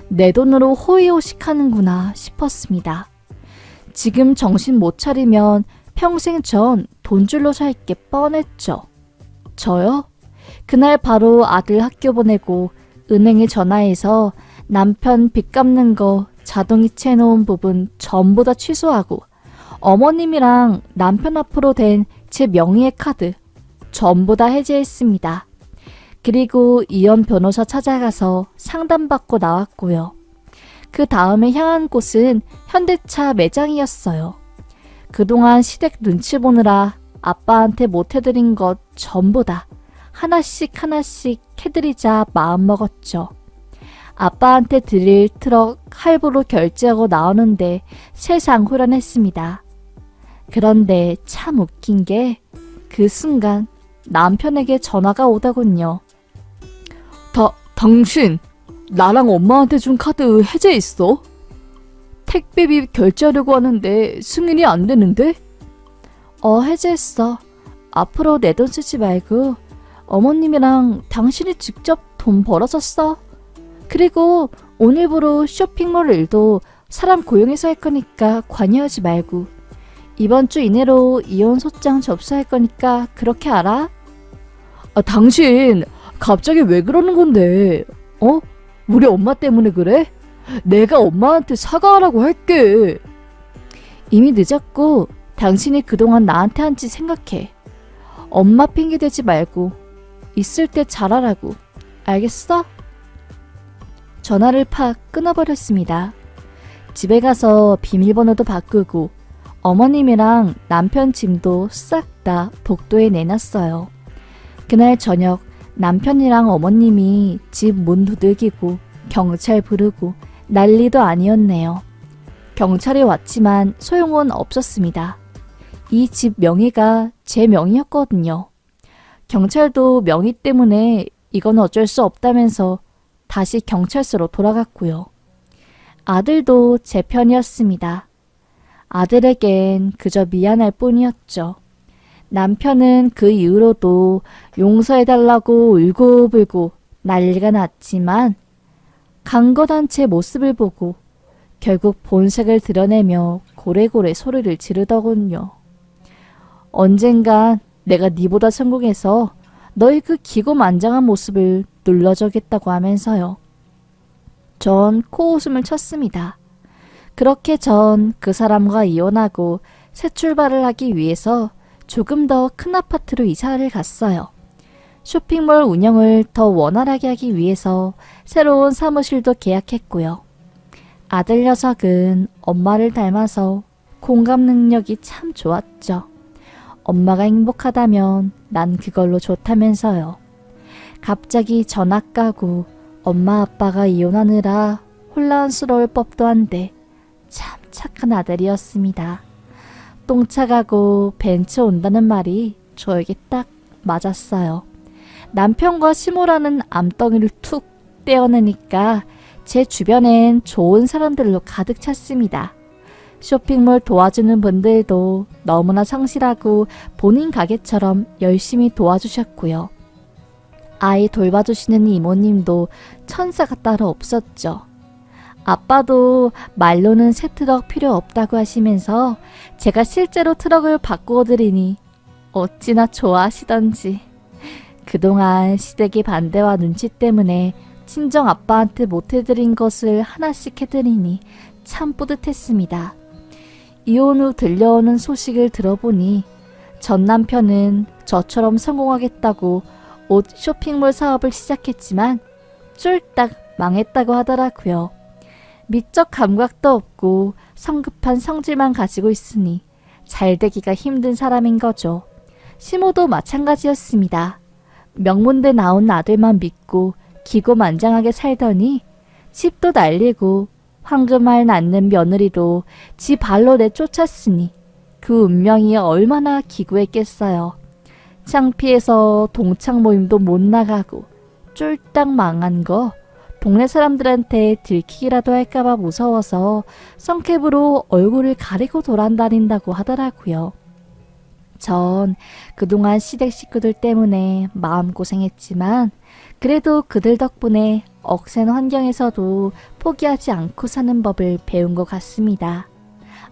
내 돈으로 호의호식하는구나 싶었습니다. 지금 정신 못 차리면 평생 전 돈줄로 살 게 뻔했죠. 저요? 그날 바로 아들 학교 보내고 은행에 전화해서 남편 빚 갚는 거 자동이체 해놓은 부분 전부 다 취소하고 어머님이랑 남편 앞으로 된 제 명의의 카드 전부 다 해지했습니다. 그리고 이혼 변호사 찾아가서 상담받고 나왔고요. 그 다음에 향한 곳은 현대차 매장이었어요. 그동안 시댁 눈치 보느라 아빠한테 못 해드린 것 전부 다 하나씩 하나씩 해드리자 마음먹었죠. 아빠한테 드릴 트럭 할부로 결제하고 나오는데 세상 후련했습니다. 그런데 참 웃긴 게 그 순간 남편에게 전화가 오더군요. 당신 나랑 엄마한테 준 카드 해지했어? 택배비 결제하려고 하는데 승인이 안 되는데? 해지했어. 앞으로 내 돈 쓰지 말고 어머님이랑 당신이 직접 돈 벌어서 써. 그리고 오늘부로 쇼핑몰 일도 사람 고용해서 할 거니까 관여하지 말고 이번 주 이내로 이혼 소장 접수할 거니까 그렇게 알아? 당신 갑자기 왜 그러는 건데? 우리 엄마 때문에 그래? 내가 엄마한테 사과하라고 할게. 이미 늦었고 당신이 그동안 나한테 한 짓 생각해. 엄마 핑계 대지 말고 있을 때 잘하라고. 알겠어? 전화를 팍 끊어버렸습니다. 집에 가서 비밀번호도 바꾸고 어머님이랑 남편 짐도 싹 다 복도에 내놨어요. 그날 저녁 남편이랑 어머님이 집 문 두들기고 경찰 부르고 난리도 아니었네요. 경찰이 왔지만 소용은 없었습니다. 이 집 명의가 제 명의였거든요. 경찰도 명의 때문에 이건 어쩔 수 없다면서 다시 경찰서로 돌아갔고요. 아들도 제 편이었습니다. 아들에겐 그저 미안할 뿐이었죠. 남편은 그 이후로도 용서해달라고 울고불고 난리가 났지만 강건한 제 모습을 보고 결국 본색을 드러내며 고래고래 소리를 지르더군요. 언젠간 내가 네보다 성공해서 너의 그 기고만장한 모습을 눌러주겠다고 하면서요. 전 코웃음을 쳤습니다. 그렇게 전 그 사람과 이혼하고 새 출발을 하기 위해서 조금 더 큰 아파트로 이사를 갔어요. 쇼핑몰 운영을 더 원활하게 하기 위해서 새로운 사무실도 계약했고요. 아들 녀석은 엄마를 닮아서 공감 능력이 참 좋았죠. 엄마가 행복하다면 난 그걸로 좋다면서요. 갑자기 전학 가고 엄마 아빠가 이혼하느라 혼란스러울 법도 한데 참 착한 아들이었습니다. 똥차 가고 벤츠 온다는 말이 저에게 딱 맞았어요. 남편과 시모라는 암덩이를 툭 떼어내니까 제 주변엔 좋은 사람들로 가득 찼습니다. 쇼핑몰 도와주는 분들도 너무나 성실하고 본인 가게처럼 열심히 도와주셨고요. 아이 돌봐주시는 이모님도 천사가 따로 없었죠. 아빠도 말로는 새 트럭 필요 없다고 하시면서 제가 실제로 트럭을 바꾸어 드리니 어찌나 좋아하시던지. 그동안 시댁의 반대와 눈치 때문에 친정 아빠한테 못해드린 것을 하나씩 해드리니 참 뿌듯했습니다. 이혼 후 들려오는 소식을 들어보니 전 남편은 저처럼 성공하겠다고 옷 쇼핑몰 사업을 시작했지만 쫄딱 망했다고 하더라고요. 미적 감각도 없고 성급한 성질만 가지고 있으니 잘 되기가 힘든 사람인 거죠. 시모도 마찬가지였습니다. 명문대 나온 아들만 믿고 기고만장하게 살더니 집도 날리고 황금알 낳는 며느리로 지 발로 내쫓았으니 그 운명이 얼마나 기구했겠어요. 창피해서 동창 모임도 못 나가고 쫄딱 망한 거 동네 사람들한테 들키기라도 할까봐 무서워서 선캡으로 얼굴을 가리고 돌아다닌다고 하더라고요. 전 그동안 시댁 식구들 때문에 마음고생했지만 그래도 그들 덕분에 억센 환경에서도 포기하지 않고 사는 법을 배운 것 같습니다.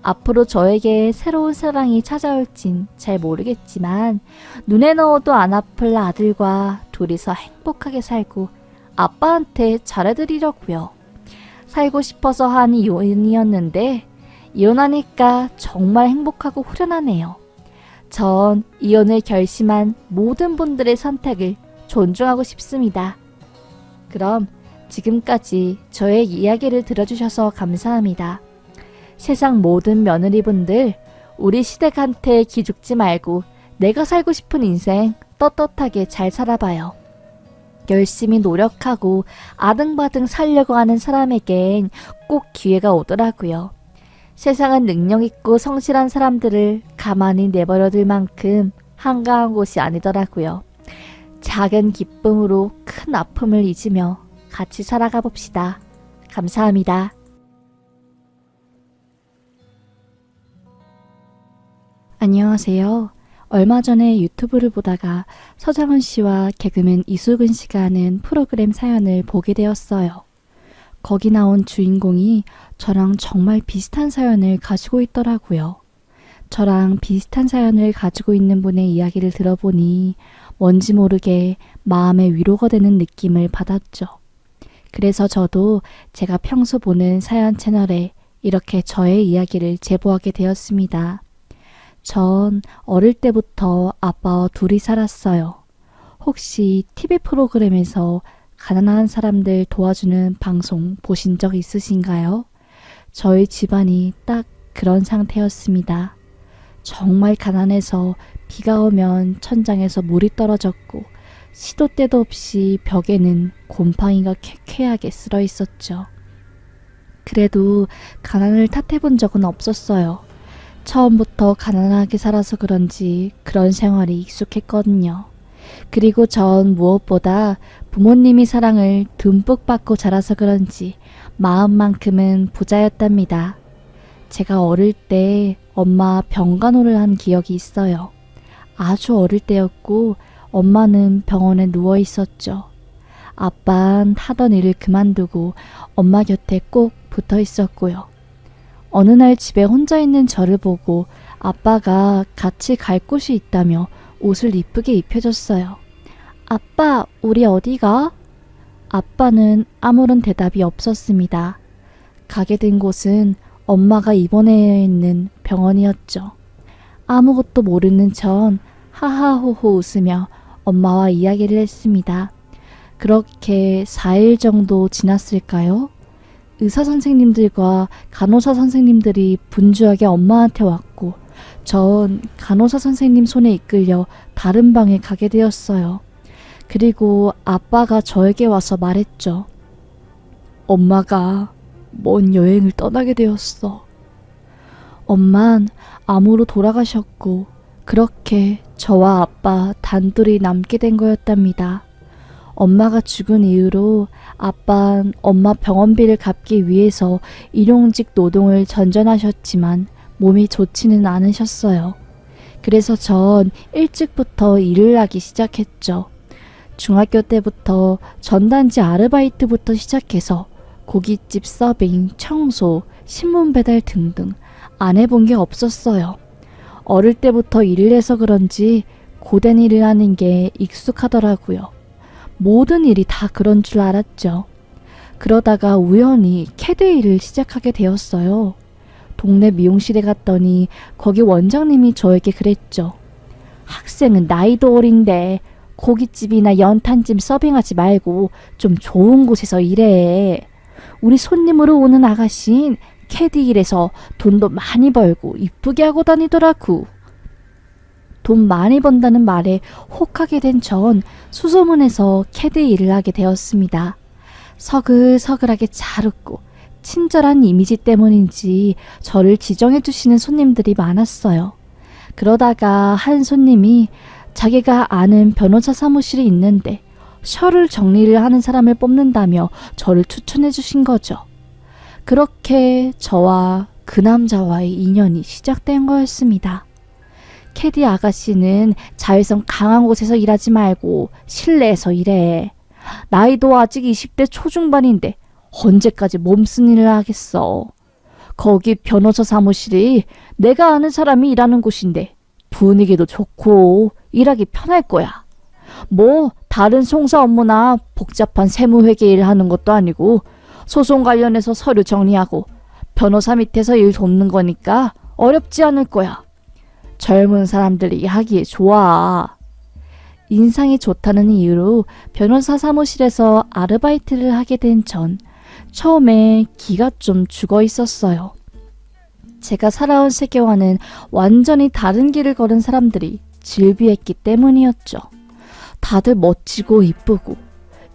앞으로 저에게 새로운 사랑이 찾아올진 잘 모르겠지만 눈에 넣어도 안 아플 아들과 둘이서 행복하게 살고 아빠한테 잘해드리려고요. 살고 싶어서 한 이혼이었는데 이혼하니까 정말 행복하고 후련하네요. 전 이혼을 결심한 모든 분들의 선택을 존중하고 싶습니다. 그럼 지금까지 저의 이야기를 들어주셔서 감사합니다. 세상 모든 며느리분들, 우리 시댁한테 기죽지 말고 내가 살고 싶은 인생 떳떳하게 잘 살아봐요. 열심히 노력하고 아등바등 살려고 하는 사람에겐 꼭 기회가 오더라고요. 세상은 능력 있고 성실한 사람들을 가만히 내버려둘 만큼 한가한 곳이 아니더라고요. 작은 기쁨으로 큰 아픔을 잊으며 같이 살아가 봅시다. 감사합니다. 안녕하세요. 얼마 전에 유튜브를 보다가 서장훈 씨와 개그맨 이수근 씨가 하는 프로그램 사연을 보게 되었어요. 거기 나온 주인공이 저랑 정말 비슷한 사연을 가지고 있더라고요. 저랑 비슷한 사연을 가지고 있는 분의 이야기를 들어보니 뭔지 모르게 마음의 위로가 되는 느낌을 받았죠. 그래서 저도 제가 평소 보는 사연 채널에 이렇게 저의 이야기를 제보하게 되었습니다. 전 어릴 때부터 아빠와 둘이 살았어요. 혹시 TV 프로그램에서 가난한 사람들 도와주는 방송 보신 적 있으신가요? 저희 집안이 딱 그런 상태였습니다. 정말 가난해서 비가 오면 천장에서 물이 떨어졌고 시도 때도 없이 벽에는 곰팡이가 쾌쾌하게 쓸어 있었죠. 그래도 가난을 탓해본 적은 없었어요. 처음부터 가난하게 살아서 그런지 그런 생활이 익숙했거든요. 그리고 전 무엇보다 부모님이 사랑을 듬뿍 받고 자라서 그런지 마음만큼은 부자였답니다. 제가 어릴 때 엄마 병간호를 한 기억이 있어요. 아주 어릴 때였고 엄마는 병원에 누워 있었죠. 아빠는 하던 일을 그만두고 엄마 곁에 꼭 붙어 있었고요. 어느 날 집에 혼자 있는 저를 보고 아빠가 같이 갈 곳이 있다며 옷을 이쁘게 입혀줬어요. 아빠, 우리 어디 가? 아빠는 아무런 대답이 없었습니다. 가게 된 곳은 엄마가 입원해 있는 병원이었죠. 아무것도 모르는 전 하하호호 웃으며 엄마와 이야기를 했습니다. 그렇게 4일 정도 지났을까요? 의사 선생님들과 간호사 선생님들이 분주하게 엄마한테 왔고 전 간호사 선생님 손에 이끌려 다른 방에 가게 되었어요. 그리고 아빠가 저에게 와서 말했죠. 엄마가 먼 여행을 떠나게 되었어. 엄만 암으로 돌아가셨고 그렇게 저와 아빠 단둘이 남게 된 거였답니다. 엄마가 죽은 이후로 아빠는 엄마 병원비를 갚기 위해서 일용직 노동을 전전하셨지만 몸이 좋지는 않으셨어요. 그래서 전 일찍부터 일을 하기 시작했죠. 중학교 때부터 전단지 아르바이트부터 시작해서 고깃집 서빙, 청소, 신문 배달 등등 안 해본 게 없었어요. 어릴 때부터 일을 해서 그런지 고된 일을 하는 게 익숙하더라고요. 모든 일이 다 그런 줄 알았죠. 그러다가 우연히 캐드 일을 시작하게 되었어요. 동네 미용실에 갔더니 거기 원장님이 저에게 그랬죠. 학생은 나이도 어린데 고깃집이나 연탄집 서빙하지 말고 좀 좋은 곳에서 일해. 우리 손님으로 오는 아가씨는 캐디 일해서 돈도 많이 벌고 이쁘게 하고 다니더라고. 돈 많이 번다는 말에 혹하게 된 전 수소문해서 캐디 일을 하게 되었습니다. 서글서글하게 잘 웃고 친절한 이미지 때문인지 저를 지정해 주시는 손님들이 많았어요. 그러다가 한 손님이 자기가 아는 변호사 사무실이 있는데 셔를 정리를 하는 사람을 뽑는다며 저를 추천해 주신 거죠. 그렇게 저와 그 남자와의 인연이 시작된 거였습니다. 캐디 아가씨는 자외선 강한 곳에서 일하지 말고 실내에서 일해. 나이도 아직 20대 초중반인데 언제까지 몸쓴 일을 하겠어. 거기 변호사 사무실이 내가 아는 사람이 일하는 곳인데 분위기도 좋고 일하기 편할 거야. 뭐 다른 송사 업무나 복잡한 세무회계 일 하는 것도 아니고 소송 관련해서 서류 정리하고 변호사 밑에서 일 돕는 거니까 어렵지 않을 거야. 젊은 사람들이 하기에 좋아. 인상이 좋다는 이유로 변호사 사무실에서 아르바이트를 하게 된 전 처음에 기가 좀 죽어 있었어요. 제가 살아온 세계와는 완전히 다른 길을 걸은 사람들이 질비했기 때문이었죠. 다들 멋지고 이쁘고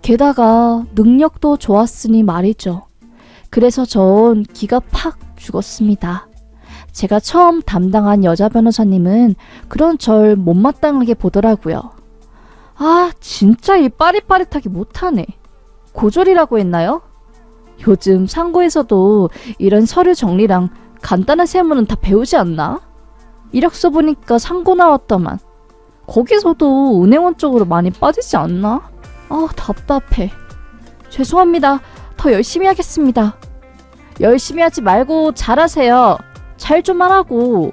게다가 능력도 좋았으니 말이죠. 그래서 전 기가 팍 죽었습니다. 제가 처음 담당한 여자 변호사님은 그런 절 못마땅하게 보더라고요. 아, 진짜 이 빠릿빠릿하게 못하네. 고졸이라고 했나요? 요즘 상고에서도 이런 서류 정리랑 간단한 세무는 다 배우지 않나? 이력서 보니까 상고 나왔더만. 거기서도 은행원 쪽으로 많이 빠지지 않나? 아, 답답해. 죄송합니다. 더 열심히 하겠습니다. 열심히 하지 말고 잘하세요. 잘 좀 하라고.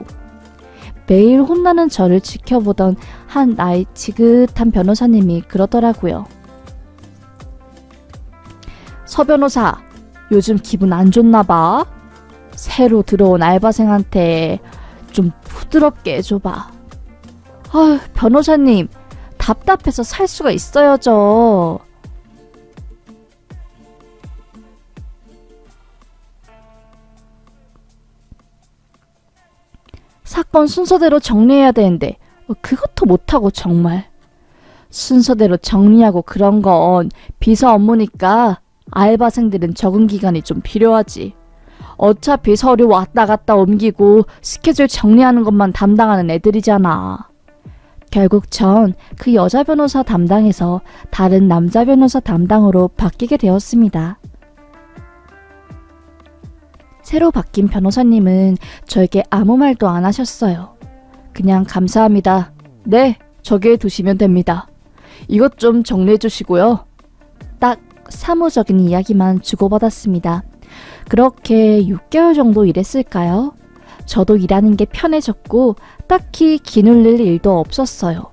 매일 혼나는 저를 지켜보던 한 나이 지긋한 변호사님이 그러더라고요. 서 변호사, 요즘 기분 안 좋나 봐. 새로 들어온 알바생한테 좀 부드럽게 해줘봐. 아휴, 변호사님, 답답해서 살 수가 있어야죠. 사건 순서대로 정리해야 되는데 그것도 못하고 정말. 순서대로 정리하고 그런 건 비서 업무니까 알바생들은 적응 기간이 좀 필요하지. 어차피 서류 왔다 갔다 옮기고 스케줄 정리하는 것만 담당하는 애들이잖아. 결국 전 그 여자 변호사 담당에서 다른 남자 변호사 담당으로 바뀌게 되었습니다. 새로 바뀐 변호사님은 저에게 아무 말도 안 하셨어요. 그냥 감사합니다. 네, 저기에 두시면 됩니다. 이것 좀 정리해 주시고요. 딱 사무적인 이야기만 주고받았습니다. 그렇게 6개월 정도 일했을까요? 저도 일하는 게 편해졌고 딱히 기눌릴 일도 없었어요.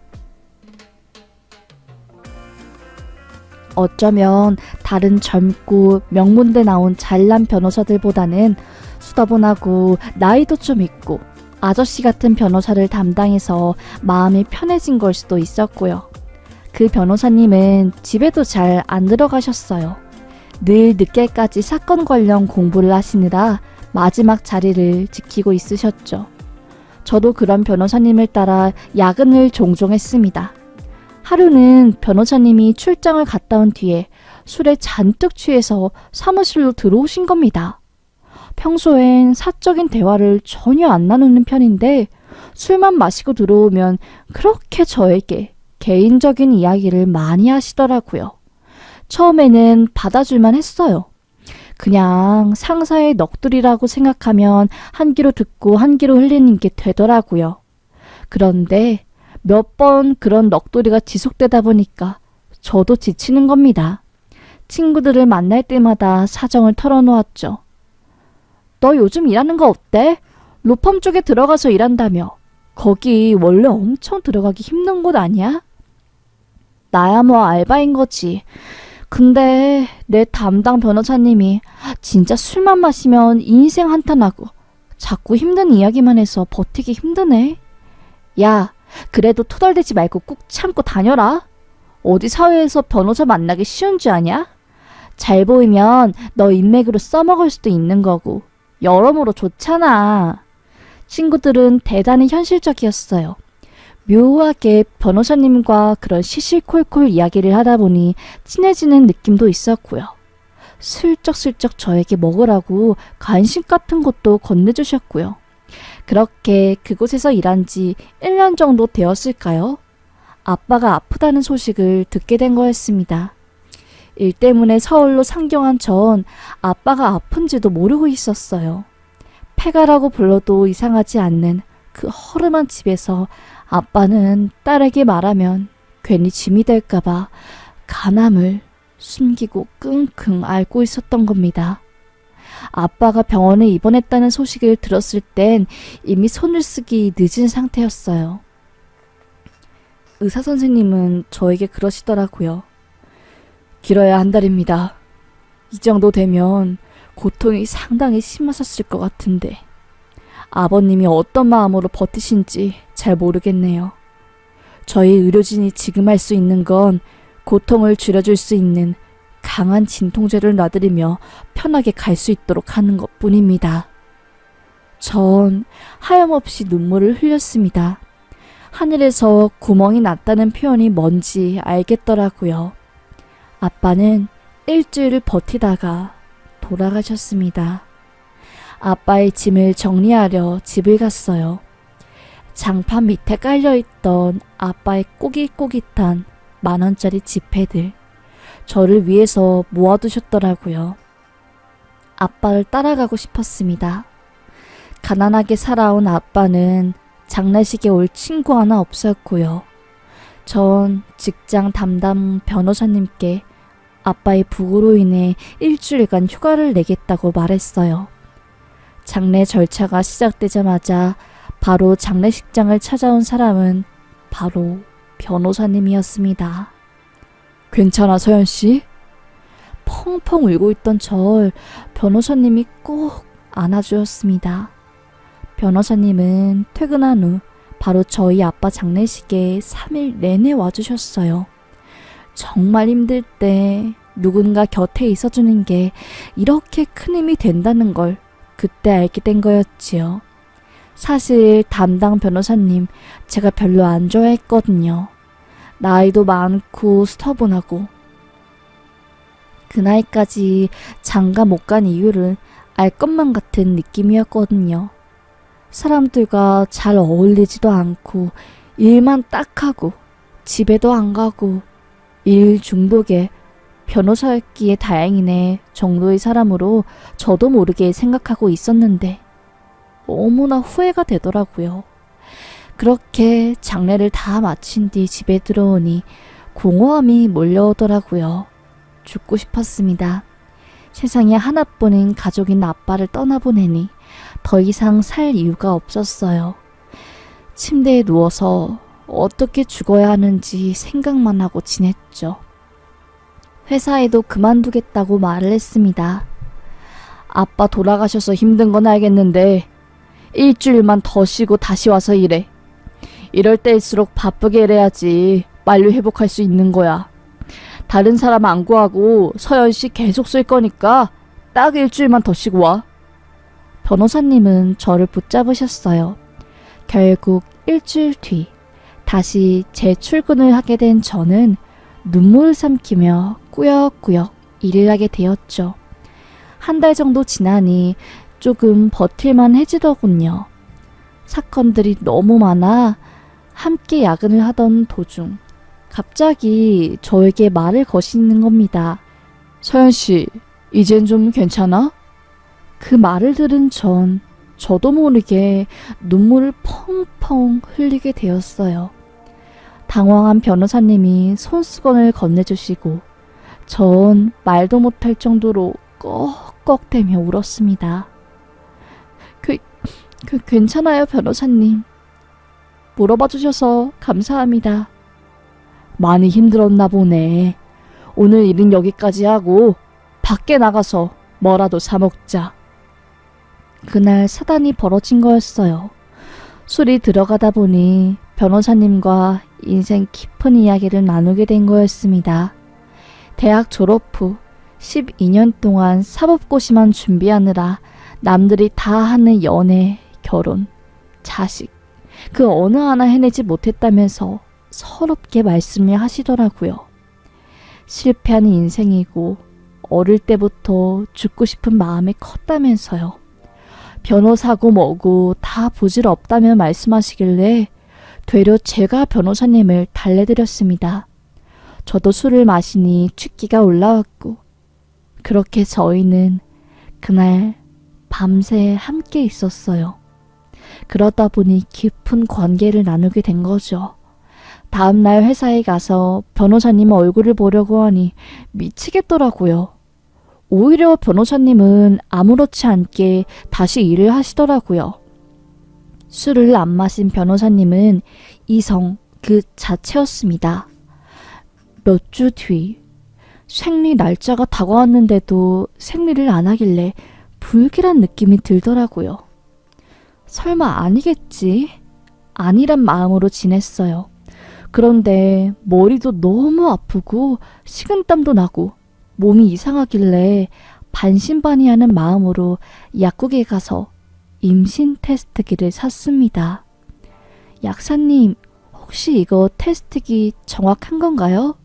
어쩌면 다른 젊고 명문대 나온 잘난 변호사들보다는 수다분하고 나이도 좀 있고 아저씨 같은 변호사를 담당해서 마음이 편해진 걸 수도 있었고요. 그 변호사님은 집에도 잘 안 들어가셨어요. 늘 늦게까지 사건 관련 공부를 하시느라 마지막 자리를 지키고 있으셨죠. 저도 그런 변호사님을 따라 야근을 종종 했습니다. 하루는 변호사님이 출장을 갔다 온 뒤에 술에 잔뜩 취해서 사무실로 들어오신 겁니다. 평소엔 사적인 대화를 전혀 안 나누는 편인데 술만 마시고 들어오면 그렇게 저에게 개인적인 이야기를 많이 하시더라고요. 처음에는 받아줄만 했어요. 그냥 상사의 넋두리라고 생각하면 한 귀로 듣고 한 귀로 흘리는 게 되더라고요. 그런데 몇 번 그런 넋두리가 지속되다 보니까 저도 지치는 겁니다. 친구들을 만날 때마다 사정을 털어놓았죠. 너 요즘 일하는 거 어때? 로펌 쪽에 들어가서 일한다며. 거기 원래 엄청 들어가기 힘든 곳 아니야? 나야 뭐 알바인 거지. 근데 내 담당 변호사님이 진짜 술만 마시면 인생 한탄하고 자꾸 힘든 이야기만 해서 버티기 힘드네. 야, 그래도 투덜대지 말고 꾹 참고 다녀라. 어디 사회에서 변호사 만나기 쉬운 줄 아냐? 잘 보이면 너 인맥으로 써먹을 수도 있는 거고 여러모로 좋잖아. 친구들은 대단히 현실적이었어요. 묘하게 변호사님과 그런 시시콜콜 이야기를 하다 보니 친해지는 느낌도 있었고요. 슬쩍슬쩍 저에게 먹으라고 간식 같은 것도 건네주셨고요. 그렇게 그곳에서 일한 지 1년 정도 되었을까요? 아빠가 아프다는 소식을 듣게 된 거였습니다. 일 때문에 서울로 상경한 전 아빠가 아픈지도 모르고 있었어요. 폐가라고 불러도 이상하지 않는 그 허름한 집에서 아빠는 딸에게 말하면 괜히 짐이 될까봐 간암을 숨기고 끙끙 앓고 있었던 겁니다. 아빠가 병원에 입원했다는 소식을 들었을 땐 이미 손을 쓰기 늦은 상태였어요. 의사 선생님은 저에게 그러시더라고요. 길어야 한 달입니다. 이 정도 되면 고통이 상당히 심하셨을 것 같은데 아버님이 어떤 마음으로 버티신지 잘 모르겠네요. 저희 의료진이 지금 할 수 있는 건 고통을 줄여줄 수 있는 강한 진통제를 놔드리며 편하게 갈 수 있도록 하는 것뿐입니다. 전 하염없이 눈물을 흘렸습니다. 하늘에서 구멍이 났다는 표현이 뭔지 알겠더라고요. 아빠는 일주일을 버티다가 돌아가셨습니다. 아빠의 짐을 정리하려 집을 갔어요. 장판 밑에 깔려있던 아빠의 꼬깃꼬깃한 10,000원짜리 지폐들, 저를 위해서 모아두셨더라고요. 아빠를 따라가고 싶었습니다. 가난하게 살아온 아빠는 장례식에 올 친구 하나 없었고요. 전 직장 담당 변호사님께 아빠의 부고로 인해 일주일간 휴가를 내겠다고 말했어요. 장례 절차가 시작되자마자 바로 장례식장을 찾아온 사람은 바로 변호사님이었습니다. 괜찮아, 서연씨? 펑펑 울고 있던 절 변호사님이 꼭 안아주었습니다. 변호사님은 퇴근한 후 바로 저희 아빠 장례식에 3일 내내 와주셨어요. 정말 힘들 때 누군가 곁에 있어주는 게 이렇게 큰 힘이 된다는 걸 그때 알게 된 거였지요. 사실 담당 변호사님 제가 별로 안 좋아했거든요. 나이도 많고 스터분하고. 그 나이까지 장가 못 간 이유를 알 것만 같은 느낌이었거든요. 사람들과 잘 어울리지도 않고 일만 딱 하고 집에도 안 가고 일 중독에 변호사였기에 다행이네 정도의 사람으로 저도 모르게 생각하고 있었는데 너무나 후회가 되더라고요. 그렇게 장례를 다 마친 뒤 집에 들어오니 공허함이 몰려오더라고요. 죽고 싶었습니다. 세상에 하나뿐인 가족인 아빠를 떠나보내니 더 이상 살 이유가 없었어요. 침대에 누워서 어떻게 죽어야 하는지 생각만 하고 지냈죠. 회사에도 그만두겠다고 말을 했습니다. 아빠 돌아가셔서 힘든 건 알겠는데 일주일만 더 쉬고 다시 와서 일해. 이럴 때일수록 바쁘게 일해야지 빨리 회복할 수 있는 거야. 다른 사람 안 구하고 서연씨 계속 쓸 거니까 딱 일주일만 더 쉬고 와. 변호사님은 저를 붙잡으셨어요. 결국 일주일 뒤 다시 재출근을 하게 된 저는 눈물을 삼키며 꾸역꾸역 일을 하게 되었죠. 1달 정도 지나니 조금 버틸만 해지더군요. 사건들이 너무 많아 함께 야근을 하던 도중 갑자기 저에게 말을 거시는 겁니다. 서연씨, 이젠 좀 괜찮아? 그 말을 들은 전 저도 모르게 눈물을 펑펑 흘리게 되었어요. 당황한 변호사님이 손수건을 건네주시고 전 말도 못할 정도로 꺽꺽대며 울었습니다. 괜찮아요, 변호사님. 물어봐 주셔서 감사합니다. 많이 힘들었나 보네. 오늘 일은 여기까지 하고 밖에 나가서 뭐라도 사 먹자. 그날 사단이 벌어진 거였어요. 술이 들어가다 보니 변호사님과 인생 깊은 이야기를 나누게 된 거였습니다. 대학 졸업 후 12년 동안 사법고시만 준비하느라 남들이 다 하는 연애, 결혼, 자식, 그 어느 하나 해내지 못했다면서 서럽게 말씀을 하시더라고요. 실패하는 인생이고 어릴 때부터 죽고 싶은 마음이 컸다면서요. 변호사고 뭐고 다 부질없다며 말씀하시길래 되려 제가 변호사님을 달래드렸습니다. 저도 술을 마시니 취기가 올라왔고 그렇게 저희는 그날 밤새 함께 있었어요. 그러다 보니 깊은 관계를 나누게 된 거죠. 다음날 회사에 가서 변호사님 얼굴을 보려고 하니 미치겠더라고요. 오히려 변호사님은 아무렇지 않게 다시 일을 하시더라고요. 술을 안 마신 변호사님은 이성 그 자체였습니다. 몇 주 뒤 생리 날짜가 다가왔는데도 생리를 안 하길래 불길한 느낌이 들더라고요. 설마 아니겠지? 아니란 마음으로 지냈어요. 그런데 머리도 너무 아프고 식은땀도 나고 몸이 이상하길래 반신반의하는 마음으로 약국에 가서 임신 테스트기를 샀습니다. 약사님, 혹시 이거 테스트기 정확한 건가요?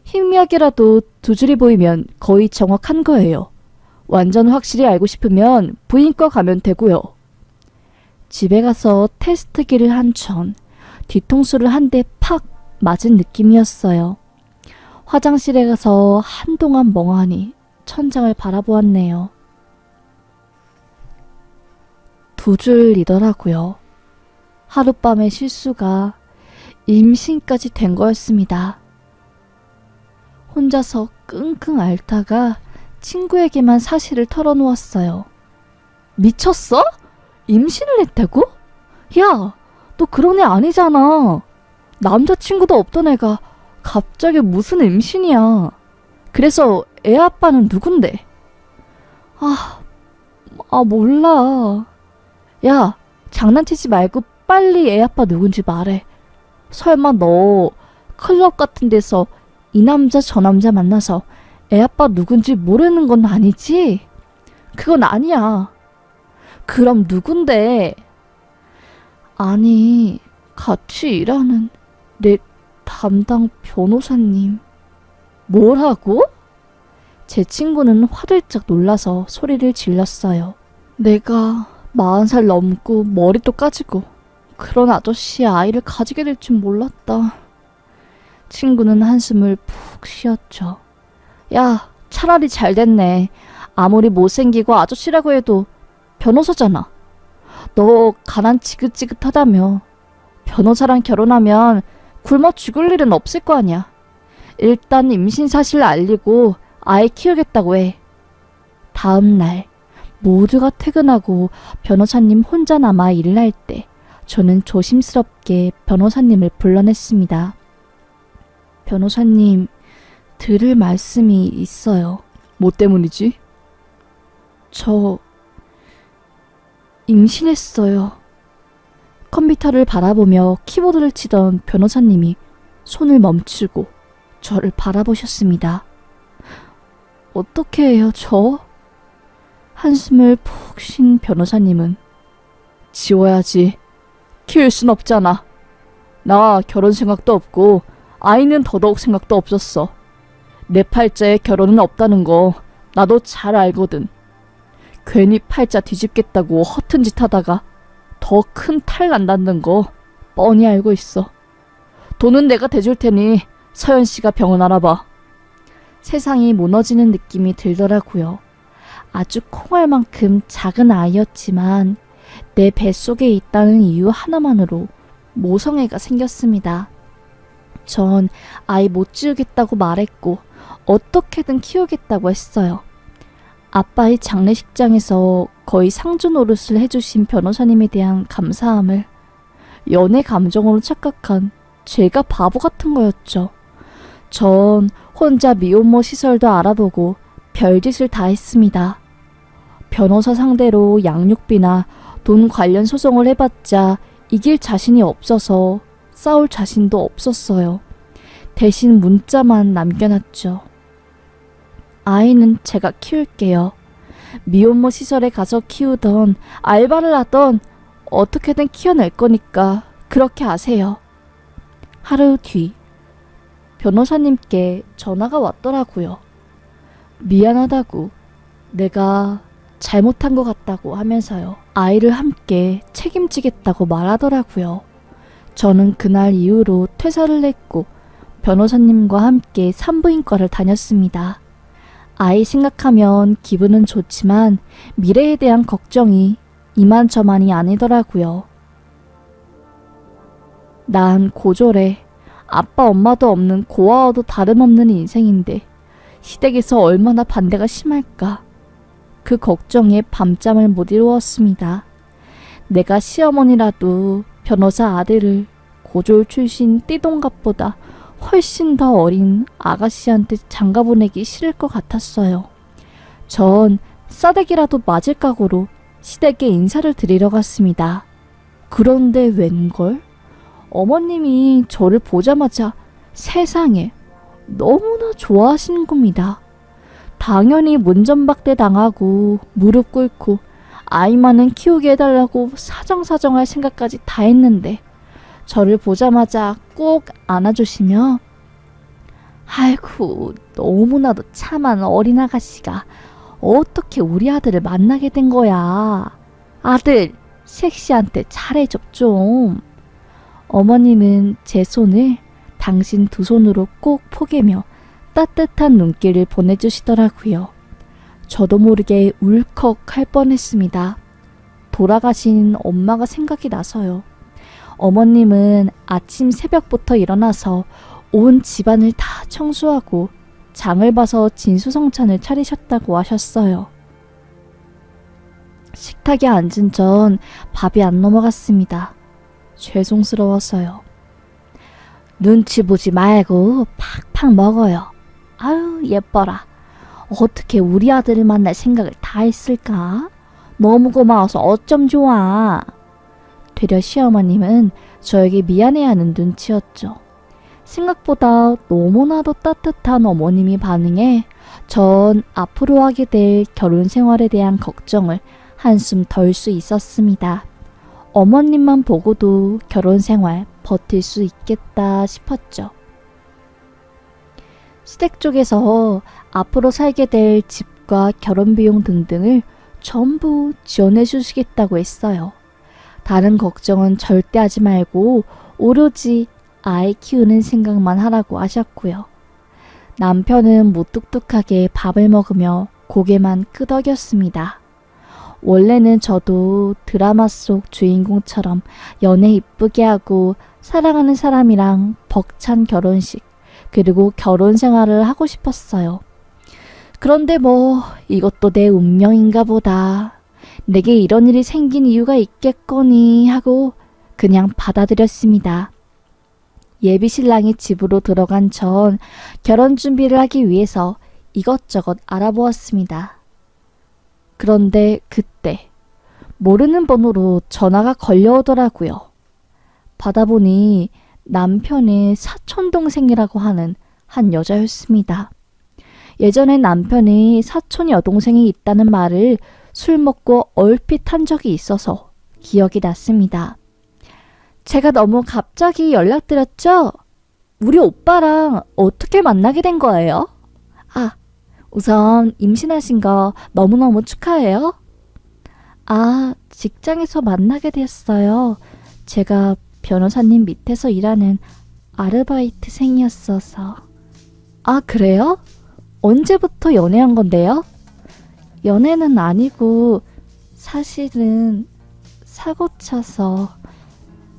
희미하게라도 두 줄이 보이면 거의 정확한 거예요. 완전 확실히 알고 싶으면 부인과 가면 되고요. 집에 가서 테스트기를 한 전 뒤통수를 한 대 팍 맞은 느낌이었어요. 화장실에 가서 한동안 멍하니 천장을 바라보았네요. 두 줄이더라고요. 하룻밤의 실수가 임신까지 된 거였습니다. 혼자서 끙끙 앓다가 친구에게만 사실을 털어놓았어요. 미쳤어? 임신을 했다고? 야, 너 그런 애 아니잖아. 남자친구도 없던 애가 갑자기 무슨 임신이야. 그래서 애 아빠는 누군데? 몰라. 야, 장난치지 말고 빨리 애 아빠 누군지 말해. 설마 너 클럽 같은 데서 이 남자 저 남자 만나서 애 아빠 누군지 모르는 건 아니지? 그건 아니야. 그럼 누군데? 아니, 같이 일하는 내 담당 변호사님. 뭐라고? 제 친구는 화들짝 놀라서 소리를 질렀어요. 내가 40살 넘고 머리도 까지고 그런 아저씨의 아이를 가지게 될 줄 몰랐다. 친구는 한숨을 푹 쉬었죠. 야, 차라리 잘 됐네. 아무리 못생기고 아저씨라고 해도 변호사잖아. 너 가난 지긋지긋하다며. 변호사랑 결혼하면 굶어 죽을 일은 없을 거 아니야. 일단 임신 사실을 알리고 아이 키우겠다고 해. 다음 날 모두가 퇴근하고 변호사님 혼자 남아 일을 할 때 저는 조심스럽게 변호사님을 불러냈습니다. 변호사님, 들을 말씀이 있어요. 뭐 때문이지? 저 임신했어요. 컴퓨터를 바라보며 키보드를 치던 변호사님이 손을 멈추고 저를 바라보셨습니다. 어떻게 해요, 저? 한숨을 푹 쉰 변호사님은 지워야지. 키울 순 없잖아. 나 결혼 생각도 없고 아이는 더더욱 생각도 없었어. 내 팔자에 결혼은 없다는 거 나도 잘 알거든. 괜히 팔자 뒤집겠다고 허튼 짓 하다가 더 큰 탈 난다는 거 뻔히 알고 있어. 돈은 내가 대줄 테니 서연 씨가 병원 알아봐. 세상이 무너지는 느낌이 들더라고요. 아주 콩알만큼 작은 아이였지만 내 뱃속에 있다는 이유 하나만으로 모성애가 생겼습니다. 전 아이 못 지우겠다고 말했고 어떻게든 키우겠다고 했어요. 아빠의 장례식장에서 거의 상주 노릇을 해주신 변호사님에 대한 감사함을 연애 감정으로 착각한 제가 바보 같은 거였죠. 전 혼자 미혼모 시설도 알아보고 별짓을 다 했습니다. 변호사 상대로 양육비나 돈 관련 소송을 해봤자 이길 자신이 없어서 싸울 자신도 없었어요. 대신 문자만 남겨놨죠. 아이는 제가 키울게요. 미혼모 시설에 가서 키우던 알바를 하던 어떻게든 키워낼 거니까 그렇게 아세요. 하루 뒤 변호사님께 전화가 왔더라고요. 미안하다고, 내가 잘못한 것 같다고 하면서요. 아이를 함께 책임지겠다고 말하더라고요. 저는 그날 이후로 퇴사를 했고 변호사님과 함께 산부인과를 다녔습니다. 아이 생각하면 기분은 좋지만 미래에 대한 걱정이 이만저만이 아니더라고요. 난 고졸에 아빠 엄마도 없는 고아와도 다름없는 인생인데 시댁에서 얼마나 반대가 심할까. 그 걱정에 밤잠을 못 이루었습니다. 내가 시어머니라도 변호사 아들을 고졸 출신 띠동갑보다 훨씬 더 어린 아가씨한테 장가보내기 싫을 것 같았어요. 전 싸대기라도 맞을 각오로 시댁에 인사를 드리러 갔습니다. 그런데 웬걸? 어머님이 저를 보자마자 세상에 너무나 좋아하시는 겁니다. 당연히 문전박대 당하고 무릎 꿇고 아이만은 키우게 해달라고 사정사정할 생각까지 다 했는데 저를 보자마자 꼭 안아주시며 아이고 너무나도 참한 어린 아가씨가 어떻게 우리 아들을 만나게 된 거야? 아들, 섹시한테 잘해줘 좀. 어머님은 제 손을 당신 두 손으로 꼭 포개며 따뜻한 눈길을 보내주시더라고요. 저도 모르게 울컥 할 뻔했습니다. 돌아가신 엄마가 생각이 나서요. 어머님은 아침 새벽부터 일어나서 온 집안을 다 청소하고 장을 봐서 진수성찬을 차리셨다고 하셨어요. 식탁에 앉은 전 밥이 안 넘어갔습니다. 죄송스러워서요. 눈치 보지 말고 팍팍 먹어요. 아유, 예뻐라. 어떻게 우리 아들을 만날 생각을 다 했을까? 너무 고마워서 어쩜 좋아. 되려 시어머님은 저에게 미안해하는 눈치였죠. 생각보다 너무나도 따뜻한 어머님이 반응해 전 앞으로 하게 될 결혼 생활에 대한 걱정을 한숨 덜 수 있었습니다. 어머님만 보고도 결혼 생활 버틸 수 있겠다 싶었죠. 시댁 쪽에서 앞으로 살게 될 집과 결혼 비용 등등을 전부 지원해 주시겠다고 했어요. 다른 걱정은 절대 하지 말고 오로지 아이 키우는 생각만 하라고 하셨고요. 남편은 무뚝뚝하게 밥을 먹으며 고개만 끄덕였습니다. 원래는 저도 드라마 속 주인공처럼 연애 이쁘게 하고 사랑하는 사람이랑 벅찬 결혼식 그리고 결혼 생활을 하고 싶었어요. 그런데 뭐 이것도 내 운명인가 보다. 내게 이런 일이 생긴 이유가 있겠거니 하고 그냥 받아들였습니다. 예비 신랑이 집으로 들어간 전 결혼 준비를 하기 위해서 이것저것 알아보았습니다. 그런데 그때 모르는 번호로 전화가 걸려오더라고요. 받아보니 남편의 사촌동생이라고 하는 한 여자였습니다. 예전에 남편이 사촌 여동생이 있다는 말을 술 먹고 얼핏 한 적이 있어서 기억이 났습니다. 제가 너무 갑자기 연락드렸죠? 우리 오빠랑 어떻게 만나게 된 거예요? 아, 우선 임신하신 거 너무너무 축하해요. 아, 직장에서 만나게 됐어요. 제가 변호사님 밑에서 일하는 아르바이트생이었어서. 아, 그래요? 언제부터 연애한 건데요? 연애는 아니고 사실은 사고 쳐서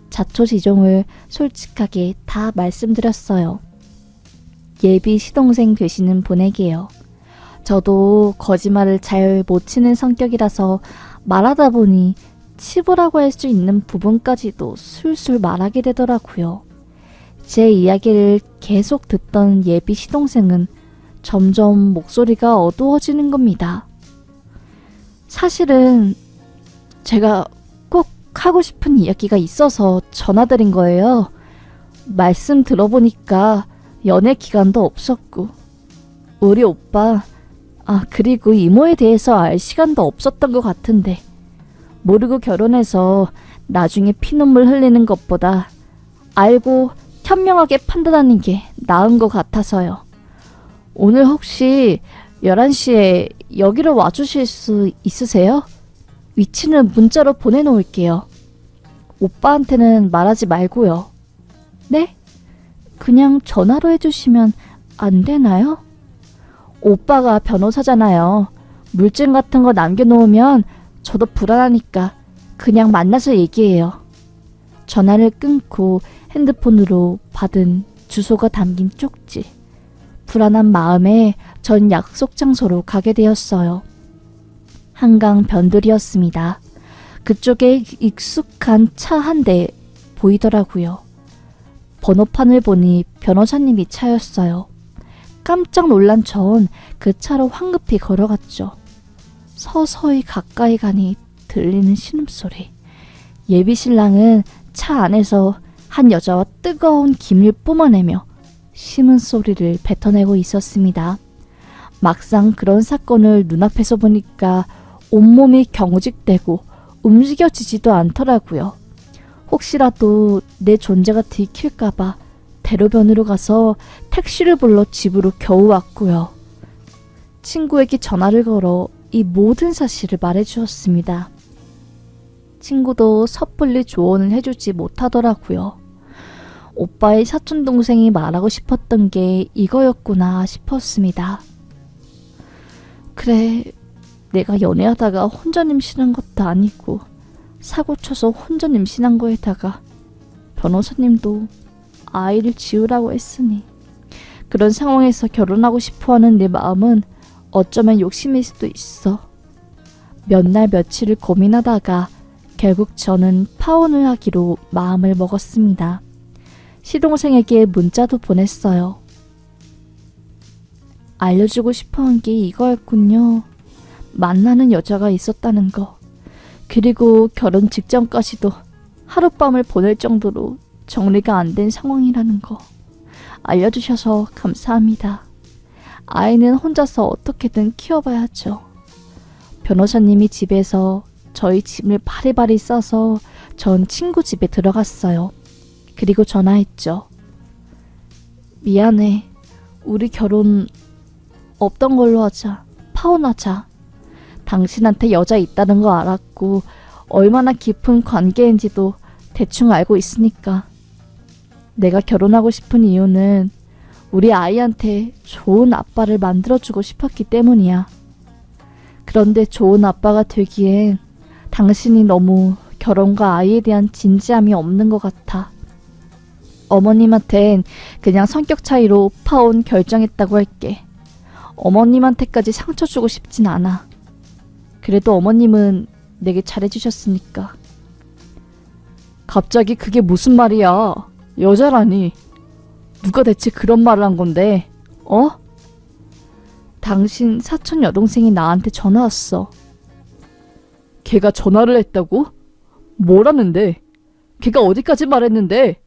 자초지종을 솔직하게 다 말씀드렸어요. 예비 시동생 되시는 분에게요. 저도 거짓말을 잘 못 치는 성격이라서 말하다 보니 치부라고 할 수 있는 부분까지도 술술 말하게 되더라고요. 제 이야기를 계속 듣던 예비 시동생은 점점 목소리가 어두워지는 겁니다. 사실은 제가 꼭 하고 싶은 이야기가 있어서 전화드린 거예요. 말씀 들어보니까 연애 기간도 없었고 우리 오빠, 그리고 이모에 대해서 알 시간도 없었던 것 같은데 모르고 결혼해서 나중에 피눈물 흘리는 것보다 알고 현명하게 판단하는 게 나은 것 같아서요. 오늘 혹시 11시에 여기로 와주실 수 있으세요? 위치는 문자로 보내놓을게요. 오빠한테는 말하지 말고요. 네? 그냥 전화로 해주시면 안 되나요? 오빠가 변호사잖아요. 물증 같은 거 남겨놓으면 저도 불안하니까 그냥 만나서 얘기해요. 전화를 끊고 핸드폰으로 받은 주소가 담긴 쪽지. 불안한 마음에 전 약속 장소로 가게 되었어요. 한강 변두리였습니다. 그쪽에 익숙한 차 한 대 보이더라고요. 번호판을 보니 변호사님이 차였어요. 깜짝 놀란 전 그 차로 황급히 걸어갔죠. 서서히 가까이 가니 들리는 신음소리. 예비 신랑은 차 안에서 한 여자와 뜨거운 김을 뿜어내며 심은 소리를 뱉어내고 있었습니다. 막상 그런 사건을 눈앞에서 보니까 온몸이 경직되고 움직여지지도 않더라고요. 혹시라도 내 존재가 들킬까봐 대로변으로 가서 택시를 불러 집으로 겨우 왔고요. 친구에게 전화를 걸어 이 모든 사실을 말해주었습니다. 친구도 섣불리 조언을 해주지 못하더라고요. 오빠의 사촌동생이 말하고 싶었던 게 이거였구나 싶었습니다. 그래, 내가 연애하다가 혼자 임신한 것도 아니고 사고쳐서 혼자 임신한 거에다가 변호사님도 아이를 지우라고 했으니 그런 상황에서 결혼하고 싶어하는 내 마음은 어쩌면 욕심일 수도 있어. 몇 날 며칠을 고민하다가 결국 저는 파혼을 하기로 마음을 먹었습니다. 시동생에게 문자도 보냈어요. 알려주고 싶어한 게 이거였군요. 만나는 여자가 있었다는 거. 그리고 결혼 직전까지도 하룻밤을 보낼 정도로 정리가 안 된 상황이라는 거. 알려주셔서 감사합니다. 아이는 혼자서 어떻게든 키워봐야죠. 변호사님이 집에서 저희 짐을 바리바리 싸서 전 친구 집에 들어갔어요. 그리고 전화했죠. 미안해. 우리 결혼 없던 걸로 하자. 파혼하자. 당신한테 여자 있다는 거 알았고 얼마나 깊은 관계인지도 대충 알고 있으니까. 내가 결혼하고 싶은 이유는 우리 아이한테 좋은 아빠를 만들어주고 싶었기 때문이야. 그런데 좋은 아빠가 되기엔 당신이 너무 결혼과 아이에 대한 진지함이 없는 것 같아. 어머님한텐 그냥 성격 차이로 파혼 결정했다고 할게. 어머님한테까지 상처 주고 싶진 않아. 그래도 어머님은 내게 잘해주셨으니까. 갑자기 그게 무슨 말이야? 여자라니. 누가 대체 그런 말을 한 건데? 어? 당신 사촌 여동생이 나한테 전화 왔어. 걔가 전화를 했다고? 뭐라는데? 걔가 어디까지 말했는데?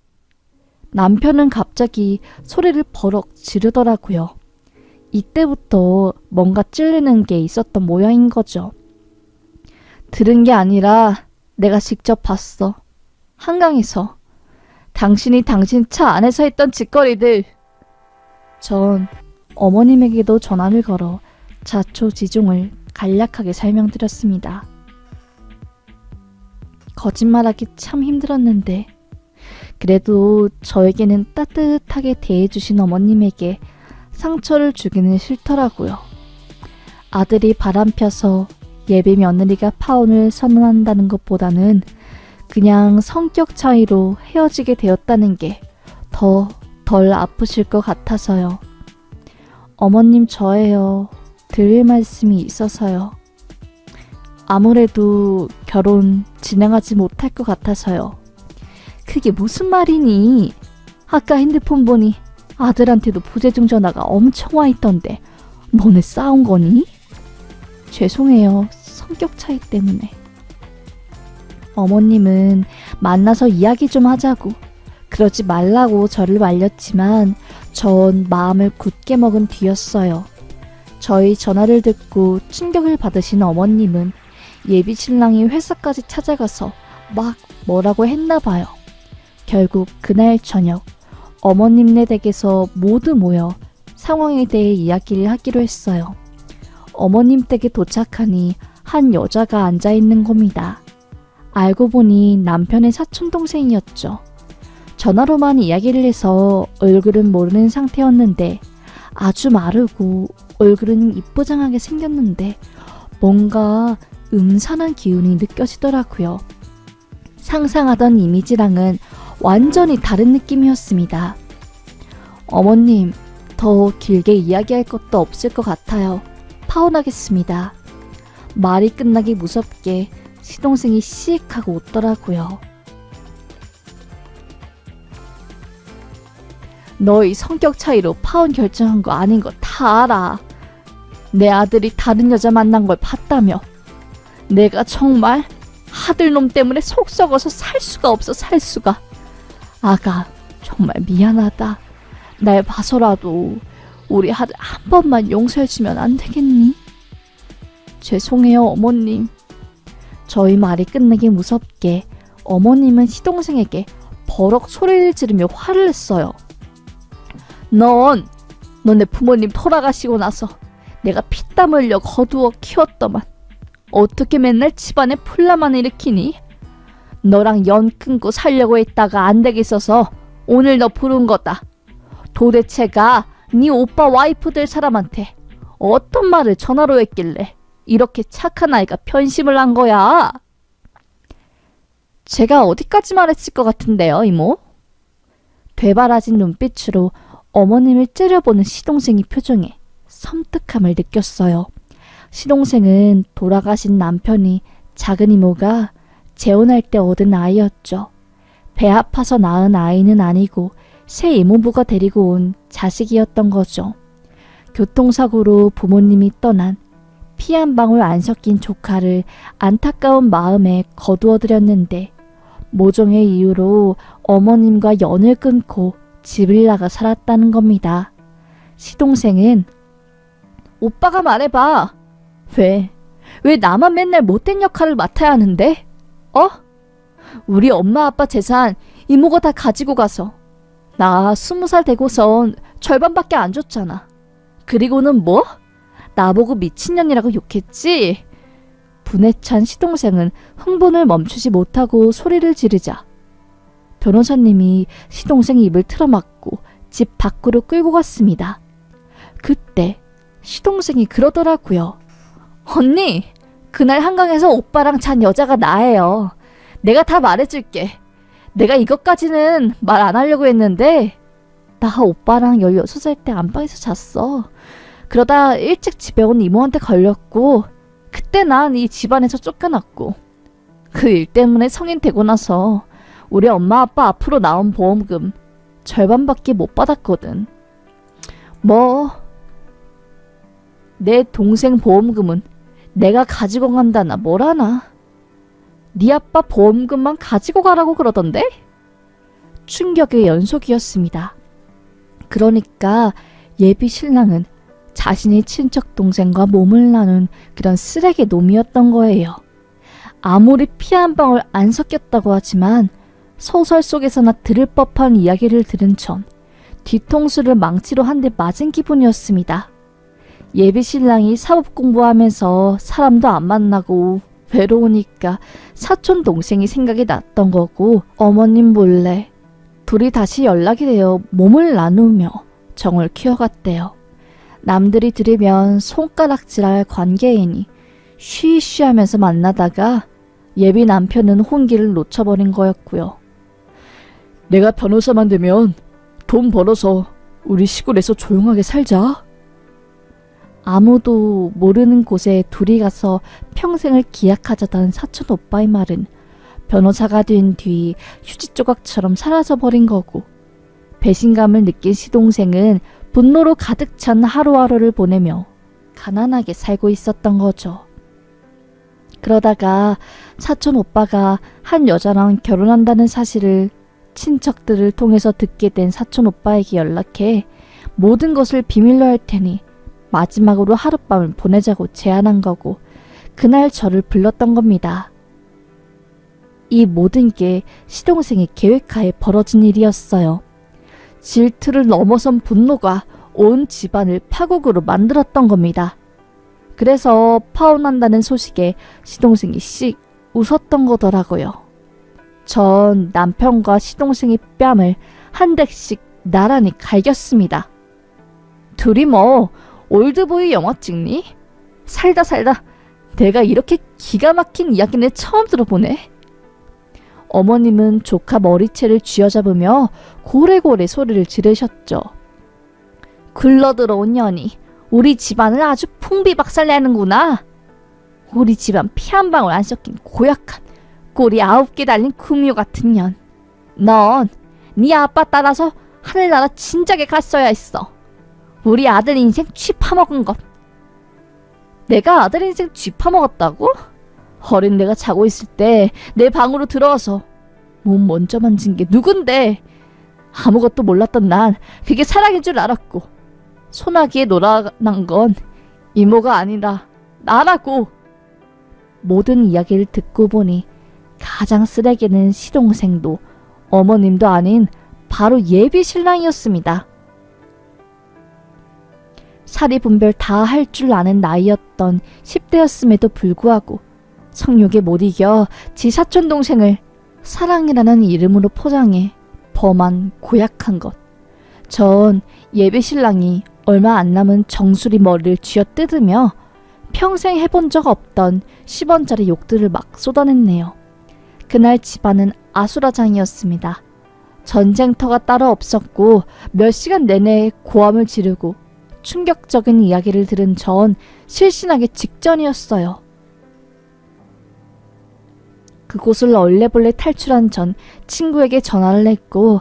남편은 갑자기 소리를 버럭 지르더라고요. 이때부터 뭔가 찔리는 게 있었던 모양인 거죠. 들은 게 아니라 내가 직접 봤어. 한강에서. 당신이 당신 차 안에서 했던 짓거리들. 전 어머님에게도 전화를 걸어 자초지종을 간략하게 설명드렸습니다. 거짓말하기 참 힘들었는데 그래도 저에게는 따뜻하게 대해주신 어머님에게 상처를 주기는 싫더라고요. 아들이 바람펴서 예비 며느리가 파혼을 선언한다는 것보다는 그냥 성격 차이로 헤어지게 되었다는 게 더 덜 아프실 것 같아서요. 어머님 저예요. 드릴 말씀이 있어서요. 아무래도 결혼 진행하지 못할 것 같아서요. 그게 무슨 말이니? 아까 핸드폰 보니 아들한테도 부재중 전화가 엄청 와 있던데 너네 싸운 거니? 죄송해요. 성격 차이 때문에. 어머님은 만나서 이야기 좀 하자고 그러지 말라고 저를 말렸지만 전 마음을 굳게 먹은 뒤였어요. 저희 전화를 듣고 충격을 받으신 어머님은 예비 신랑이 회사까지 찾아가서 막 뭐라고 했나 봐요. 결국 그날 저녁 어머님네 댁에서 모두 모여 상황에 대해 이야기를 하기로 했어요. 어머님 댁에 도착하니 한 여자가 앉아있는 겁니다. 알고 보니 남편의 사촌동생이었죠. 전화로만 이야기를 해서 얼굴은 모르는 상태였는데 아주 마르고 얼굴은 이쁘장하게 생겼는데 뭔가 음산한 기운이 느껴지더라고요. 상상하던 이미지랑은 완전히 다른 느낌이었습니다. 어머님, 더 길게 이야기할 것도 없을 것 같아요. 파혼하겠습니다. 말이 끝나기 무섭게 시동생이 씩 하고 웃더라고요. 너희 성격 차이로 파혼 결정한 거 아닌 거 다 알아. 내 아들이 다른 여자 만난 걸 봤다며. 내가 정말 아들놈 때문에 속 썩어서 살 수가 없어, 살 수가. 아가, 정말 미안하다. 날 봐서라도 우리 아들 한 번만 용서해주면 안 되겠니? 죄송해요, 어머님. 저희 말이 끝내기 무섭게 어머님은 시동생에게 버럭 소리를 지르며 화를 냈어요. 넌 내 부모님 돌아가시고 나서 내가 피땀 흘려 거두어 키웠더만 어떻게 맨날 집안에 풀나만 일으키니? 너랑 연 끊고 살려고 했다가 안 되겠어서 오늘 너 부른 거다. 도대체가 네 오빠 와이프 될 사람한테 어떤 말을 전화로 했길래 이렇게 착한 아이가 변심을 한 거야? 제가 어디까지 말했을 것 같은데요, 이모? 되바라진 눈빛으로 어머님을 째려보는 시동생의 표정에 섬뜩함을 느꼈어요. 시동생은 돌아가신 남편이 작은 이모가 재혼할 때 얻은 아이였죠. 배 아파서 낳은 아이는 아니고 새 이모부가 데리고 온 자식이었던 거죠. 교통사고로 부모님이 떠난 피 한 방울 안 섞인 조카를 안타까운 마음에 거두어들였는데 모종의 이유로 어머님과 연을 끊고 집을 나가 살았다는 겁니다. 시동생은 오빠가 말해봐. 왜 나만 맨날 못된 역할을 맡아야 하는데? 우리 엄마 아빠 재산 이모가 다 가지고 가서 나 20살 되고선 절반밖에 안 줬잖아. 그리고는 뭐? 나보고 미친년이라고 욕했지? 분에 찬 시동생은 흥분을 멈추지 못하고 소리를 지르자 변호사님이 시동생 입을 틀어막고 집 밖으로 끌고 갔습니다. 그때 시동생이 그러더라고요. 언니, 그날 한강에서 오빠랑 잔 여자가 나예요. 내가 다 말해줄게. 내가 이것까지는 말 안 하려고 했는데 나 오빠랑 16살 때 안방에서 잤어. 그러다 일찍 집에 온 이모한테 걸렸고 그때 난 이 집안에서 쫓겨났고 그 일 때문에 성인 되고 나서 우리 엄마 아빠 앞으로 나온 보험금 절반밖에 못 받았거든. 내 동생 보험금은 내가 가지고 간다나 뭐라나. 네 아빠 보험금만 가지고 가라고 그러던데? 충격의 연속이었습니다. 그러니까 예비 신랑은 자신의 친척 동생과 몸을 나눈 그런 쓰레기 놈이었던 거예요. 아무리 피 한 방울 안 섞였다고 하지만 소설 속에서나 들을 법한 이야기를 들은 전 뒤통수를 망치로 한 대 맞은 기분이었습니다. 예비 신랑이 사법 공부하면서 사람도 안 만나고 외로우니까 사촌 동생이 생각이 났던 거고 어머님 몰래 둘이 다시 연락이 되어 몸을 나누며 정을 키워갔대요. 남들이 들으면 손가락질할 관계이니 쉬쉬하면서 만나다가 예비 남편은 혼기를 놓쳐버린 거였고요. 내가 변호사만 되면 돈 벌어서 우리 시골에서 조용하게 살자. 아무도 모르는 곳에 둘이 가서 평생을 기약하자던 사촌 오빠의 말은 변호사가 된 뒤 휴지 조각처럼 사라져버린 거고 배신감을 느낀 시동생은 분노로 가득 찬 하루하루를 보내며 가난하게 살고 있었던 거죠. 그러다가 사촌 오빠가 한 여자랑 결혼한다는 사실을 친척들을 통해서 듣게 된 사촌 오빠에게 연락해 모든 것을 비밀로 할 테니 마지막으로 하룻밤을 보내자고 제안한 거고 그날 저를 불렀던 겁니다. 이 모든 게 시동생의 계획하에 벌어진 일이었어요. 질투를 넘어선 분노가 온 집안을 파국으로 만들었던 겁니다. 그래서 파혼한다는 소식에 시동생이 씩 웃었던 거더라고요. 전 남편과 시동생의 뺨을 한 대씩 나란히 갈겼습니다. 둘이 올드보이 영화 찍니? 살다 내가 이렇게 기가 막힌 이야기는 처음 들어보네. 어머님은 조카 머리채를 쥐어잡으며 고래고래 소리를 지르셨죠. 굴러들어온 년이 우리 집안을 아주 풍비박살내는구나. 우리 집안 피 한 방울 안 섞인 고약한 꼬리 9개 달린 금요 같은 년. 넌 네 아빠 따라서 하늘나라 진작에 갔어야 했어. 우리 아들 인생 쥐 파먹은 것. 내가 아들 인생 쥐 파먹었다고? 어린 내가 자고 있을 때 내 방으로 들어와서 몸 먼저 만진 게 누군데? 아무것도 몰랐던 난 그게 사랑인 줄 알았고 소나기에 놀아난 건 이모가 아니라 나라고. 모든 이야기를 듣고 보니 가장 쓰레기는 시동생도 어머님도 아닌 바로 예비 신랑이었습니다. 사리 분별 다 할 줄 아는 나이였던 10대였음에도 불구하고 성욕에 못 이겨 지 사촌 동생을 사랑이라는 이름으로 포장해 범한 고약한 것. 전 예비 신랑이 얼마 안 남은 정수리 머리를 쥐어뜯으며 평생 해본 적 없던 10원짜리 욕들을 막 쏟아냈네요. 그날 집안은 아수라장이었습니다. 전쟁터가 따로 없었고 몇 시간 내내 고함을 지르고 충격적인 이야기를 들은 전 실신하기 직전이었어요. 그곳을 얼레벌레 탈출한 전 친구에게 전화를 했고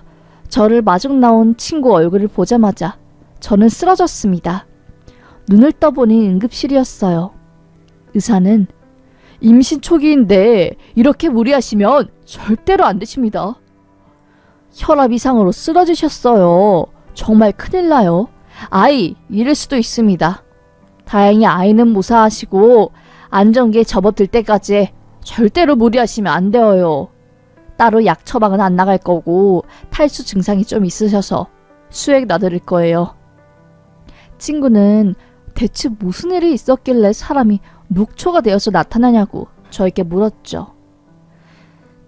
저를 마중 나온 친구 얼굴을 보자마자 저는 쓰러졌습니다. 눈을 떠보니 응급실이었어요. 의사는 임신 초기인데 이렇게 무리하시면 절대로 안 되십니다. 혈압 이상으로 쓰러지셨어요. 정말 큰일 나요. 아이 잃을 수도 있습니다. 다행히 아이는 무사하시고 안정기에 접어들 때까지 절대로 무리하시면 안 돼요. 따로 약 처방은 안 나갈 거고 탈수 증상이 좀 있으셔서 수액 놔드릴 거예요. 친구는 대체 무슨 일이 있었길래 사람이 녹초가 되어서 나타나냐고 저에게 물었죠.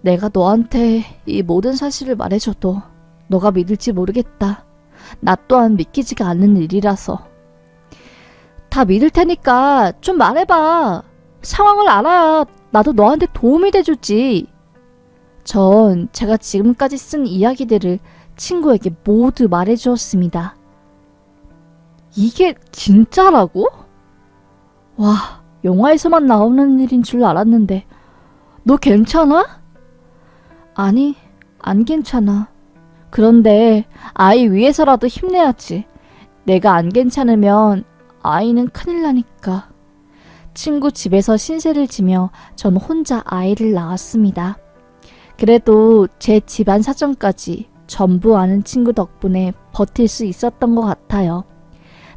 내가 너한테 이 모든 사실을 말해줘도 너가 믿을지 모르겠다. 나 또한 믿기지가 않는 일이라서. 다 믿을 테니까 좀 말해봐. 상황을 알아야 나도 너한테 도움이 돼주지. 전 제가 지금까지 쓴 이야기들을 친구에게 모두 말해주었습니다. 이게 진짜라고? 와, 영화에서만 나오는 일인 줄 알았는데 너 괜찮아? 아니, 안 괜찮아. 그런데 아이 위해서라도 힘내야지. 내가 안 괜찮으면 아이는 큰일 나니까. 친구 집에서 신세를 지며 전 혼자 아이를 낳았습니다. 그래도 제 집안 사정까지 전부 아는 친구 덕분에 버틸 수 있었던 것 같아요.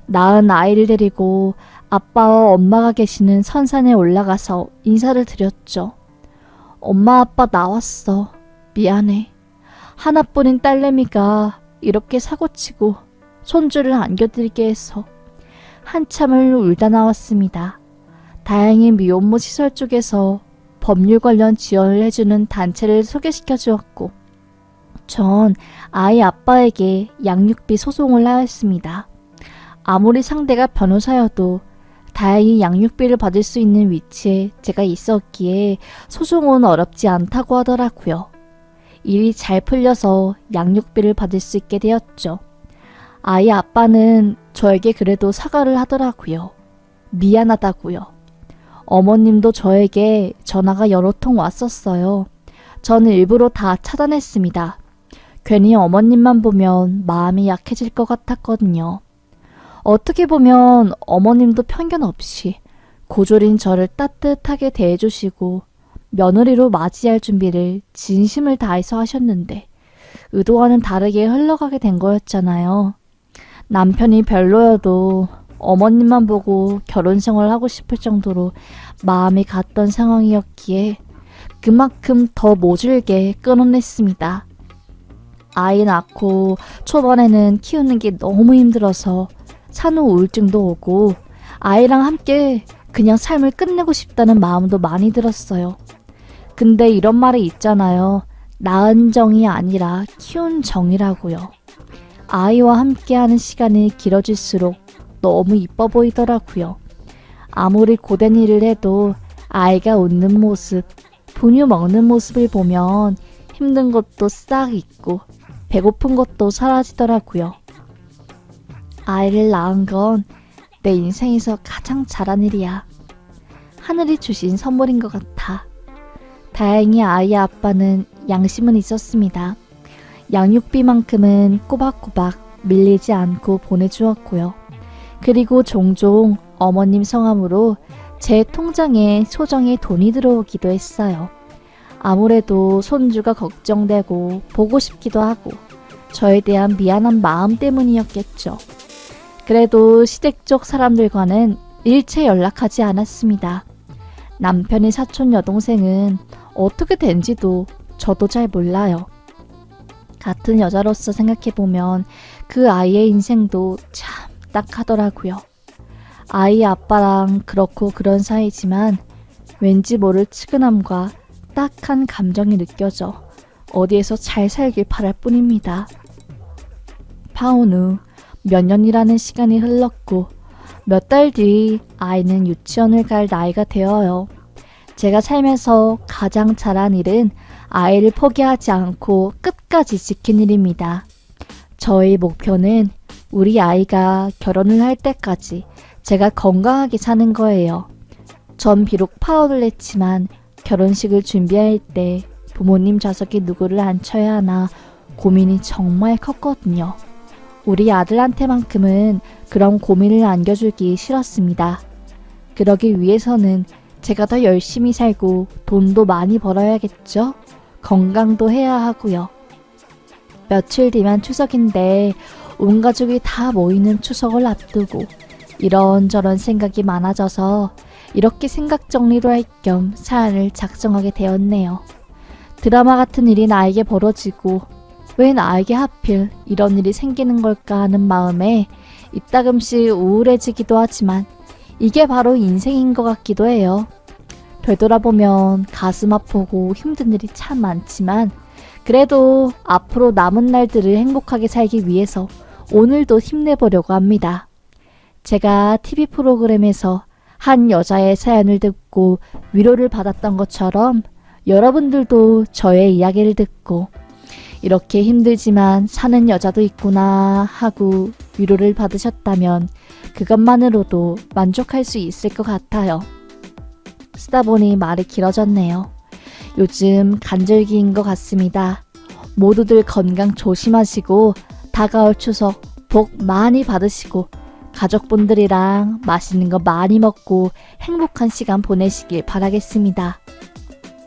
낳은 아이를 데리고 아빠와 엄마가 계시는 선산에 올라가서 인사를 드렸죠. 엄마 아빠 나왔어. 미안해. 하나뿐인 딸내미가 이렇게 사고치고 손주를 안겨드리게 해서 한참을 울다 나왔습니다. 다행히 미혼모 시설 쪽에서 법률 관련 지원을 해주는 단체를 소개시켜 주었고 전 아이 아빠에게 양육비 소송을 하였습니다. 아무리 상대가 변호사여도 다행히 양육비를 받을 수 있는 위치에 제가 있었기에 소송은 어렵지 않다고 하더라고요. 일이 잘 풀려서 양육비를 받을 수 있게 되었죠. 아이 아빠는 저에게 그래도 사과를 하더라고요. 미안하다고요. 어머님도 저에게 전화가 여러 통 왔었어요. 저는 일부러 다 차단했습니다. 괜히 어머님만 보면 마음이 약해질 것 같았거든요. 어떻게 보면 어머님도 편견 없이 고졸인 저를 따뜻하게 대해주시고 며느리로 맞이할 준비를 진심을 다해서 하셨는데 의도와는 다르게 흘러가게 된 거였잖아요. 남편이 별로여도 어머님만 보고 결혼 생활하고 싶을 정도로 마음이 갔던 상황이었기에 그만큼 더 모질게 끊어냈습니다. 아이 낳고 초반에는 키우는 게 너무 힘들어서 산후 우울증도 오고 아이랑 함께 그냥 삶을 끝내고 싶다는 마음도 많이 들었어요. 근데 이런 말이 있잖아요. 낳은 정이 아니라 키운 정이라고요. 아이와 함께하는 시간이 길어질수록 너무 이뻐 보이더라고요. 아무리 고된 일을 해도 아이가 웃는 모습, 분유 먹는 모습을 보면 힘든 것도 싹 잊고 배고픈 것도 사라지더라고요. 아이를 낳은 건 내 인생에서 가장 잘한 일이야. 하늘이 주신 선물인 것 같아. 다행히 아이의 아빠는 양심은 있었습니다. 양육비만큼은 꼬박꼬박 밀리지 않고 보내주었고요. 그리고 종종 어머님 성함으로 제 통장에 소정의 돈이 들어오기도 했어요. 아무래도 손주가 걱정되고 보고 싶기도 하고 저에 대한 미안한 마음 때문이었겠죠. 그래도 시댁 쪽 사람들과는 일체 연락하지 않았습니다. 남편의 사촌 여동생은 어떻게 된지도 저도 잘 몰라요. 같은 여자로서 생각해보면 그 아이의 인생도 참 딱하더라고요. 아이 아빠랑 그렇고 그런 사이지만 왠지 모를 측은함과 딱한 감정이 느껴져 어디에서 잘 살길 바랄 뿐입니다. 파혼 후 몇 년이라는 시간이 흘렀고 몇 달 뒤 아이는 유치원을 갈 나이가 되어요. 제가 살면서 가장 잘한 일은 아이를 포기하지 않고 끝까지 지킨 일입니다. 저의 목표는 우리 아이가 결혼을 할 때까지 제가 건강하게 사는 거예요. 전 비록 파혼을 했지만 결혼식을 준비할 때 부모님 좌석에 누구를 앉혀야 하나 고민이 정말 컸거든요. 우리 아들한테만큼은 그런 고민을 안겨주기 싫었습니다. 그러기 위해서는 제가 더 열심히 살고 돈도 많이 벌어야겠죠? 건강도 해야 하고요. 며칠 뒤면 추석인데 온 가족이 다 모이는 추석을 앞두고 이런저런 생각이 많아져서 이렇게 생각 정리도 할 겸 사연을 작성하게 되었네요. 드라마 같은 일이 나에게 벌어지고 왜 나에게 하필 이런 일이 생기는 걸까 하는 마음에 이따금씩 우울해지기도 하지만 이게 바로 인생인 것 같기도 해요. 되돌아보면 가슴 아프고 힘든 일이 참 많지만 그래도 앞으로 남은 날들을 행복하게 살기 위해서 오늘도 힘내보려고 합니다. 제가 TV 프로그램에서 한 여자의 사연을 듣고 위로를 받았던 것처럼 여러분들도 저의 이야기를 듣고 이렇게 힘들지만 사는 여자도 있구나 하고 위로를 받으셨다면 그것만으로도 만족할 수 있을 것 같아요. 쓰다 보니 말이 길어졌네요. 요즘 간절기인 것 같습니다. 모두들 건강 조심하시고 다가올 추석 복 많이 받으시고 가족분들이랑 맛있는 거 많이 먹고 행복한 시간 보내시길 바라겠습니다.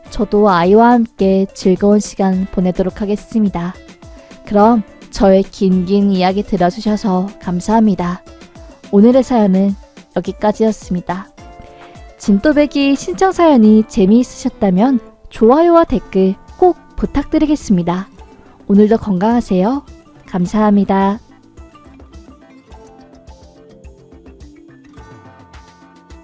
저도 아이와 함께 즐거운 시간 보내도록 하겠습니다. 그럼 저의 긴긴 이야기 들어주셔서 감사합니다. 오늘의 사연은 여기까지였습니다. 진또배기 신청 사연이 재미있으셨다면 좋아요와 댓글 꼭 부탁드리겠습니다. 오늘도 건강하세요. 감사합니다.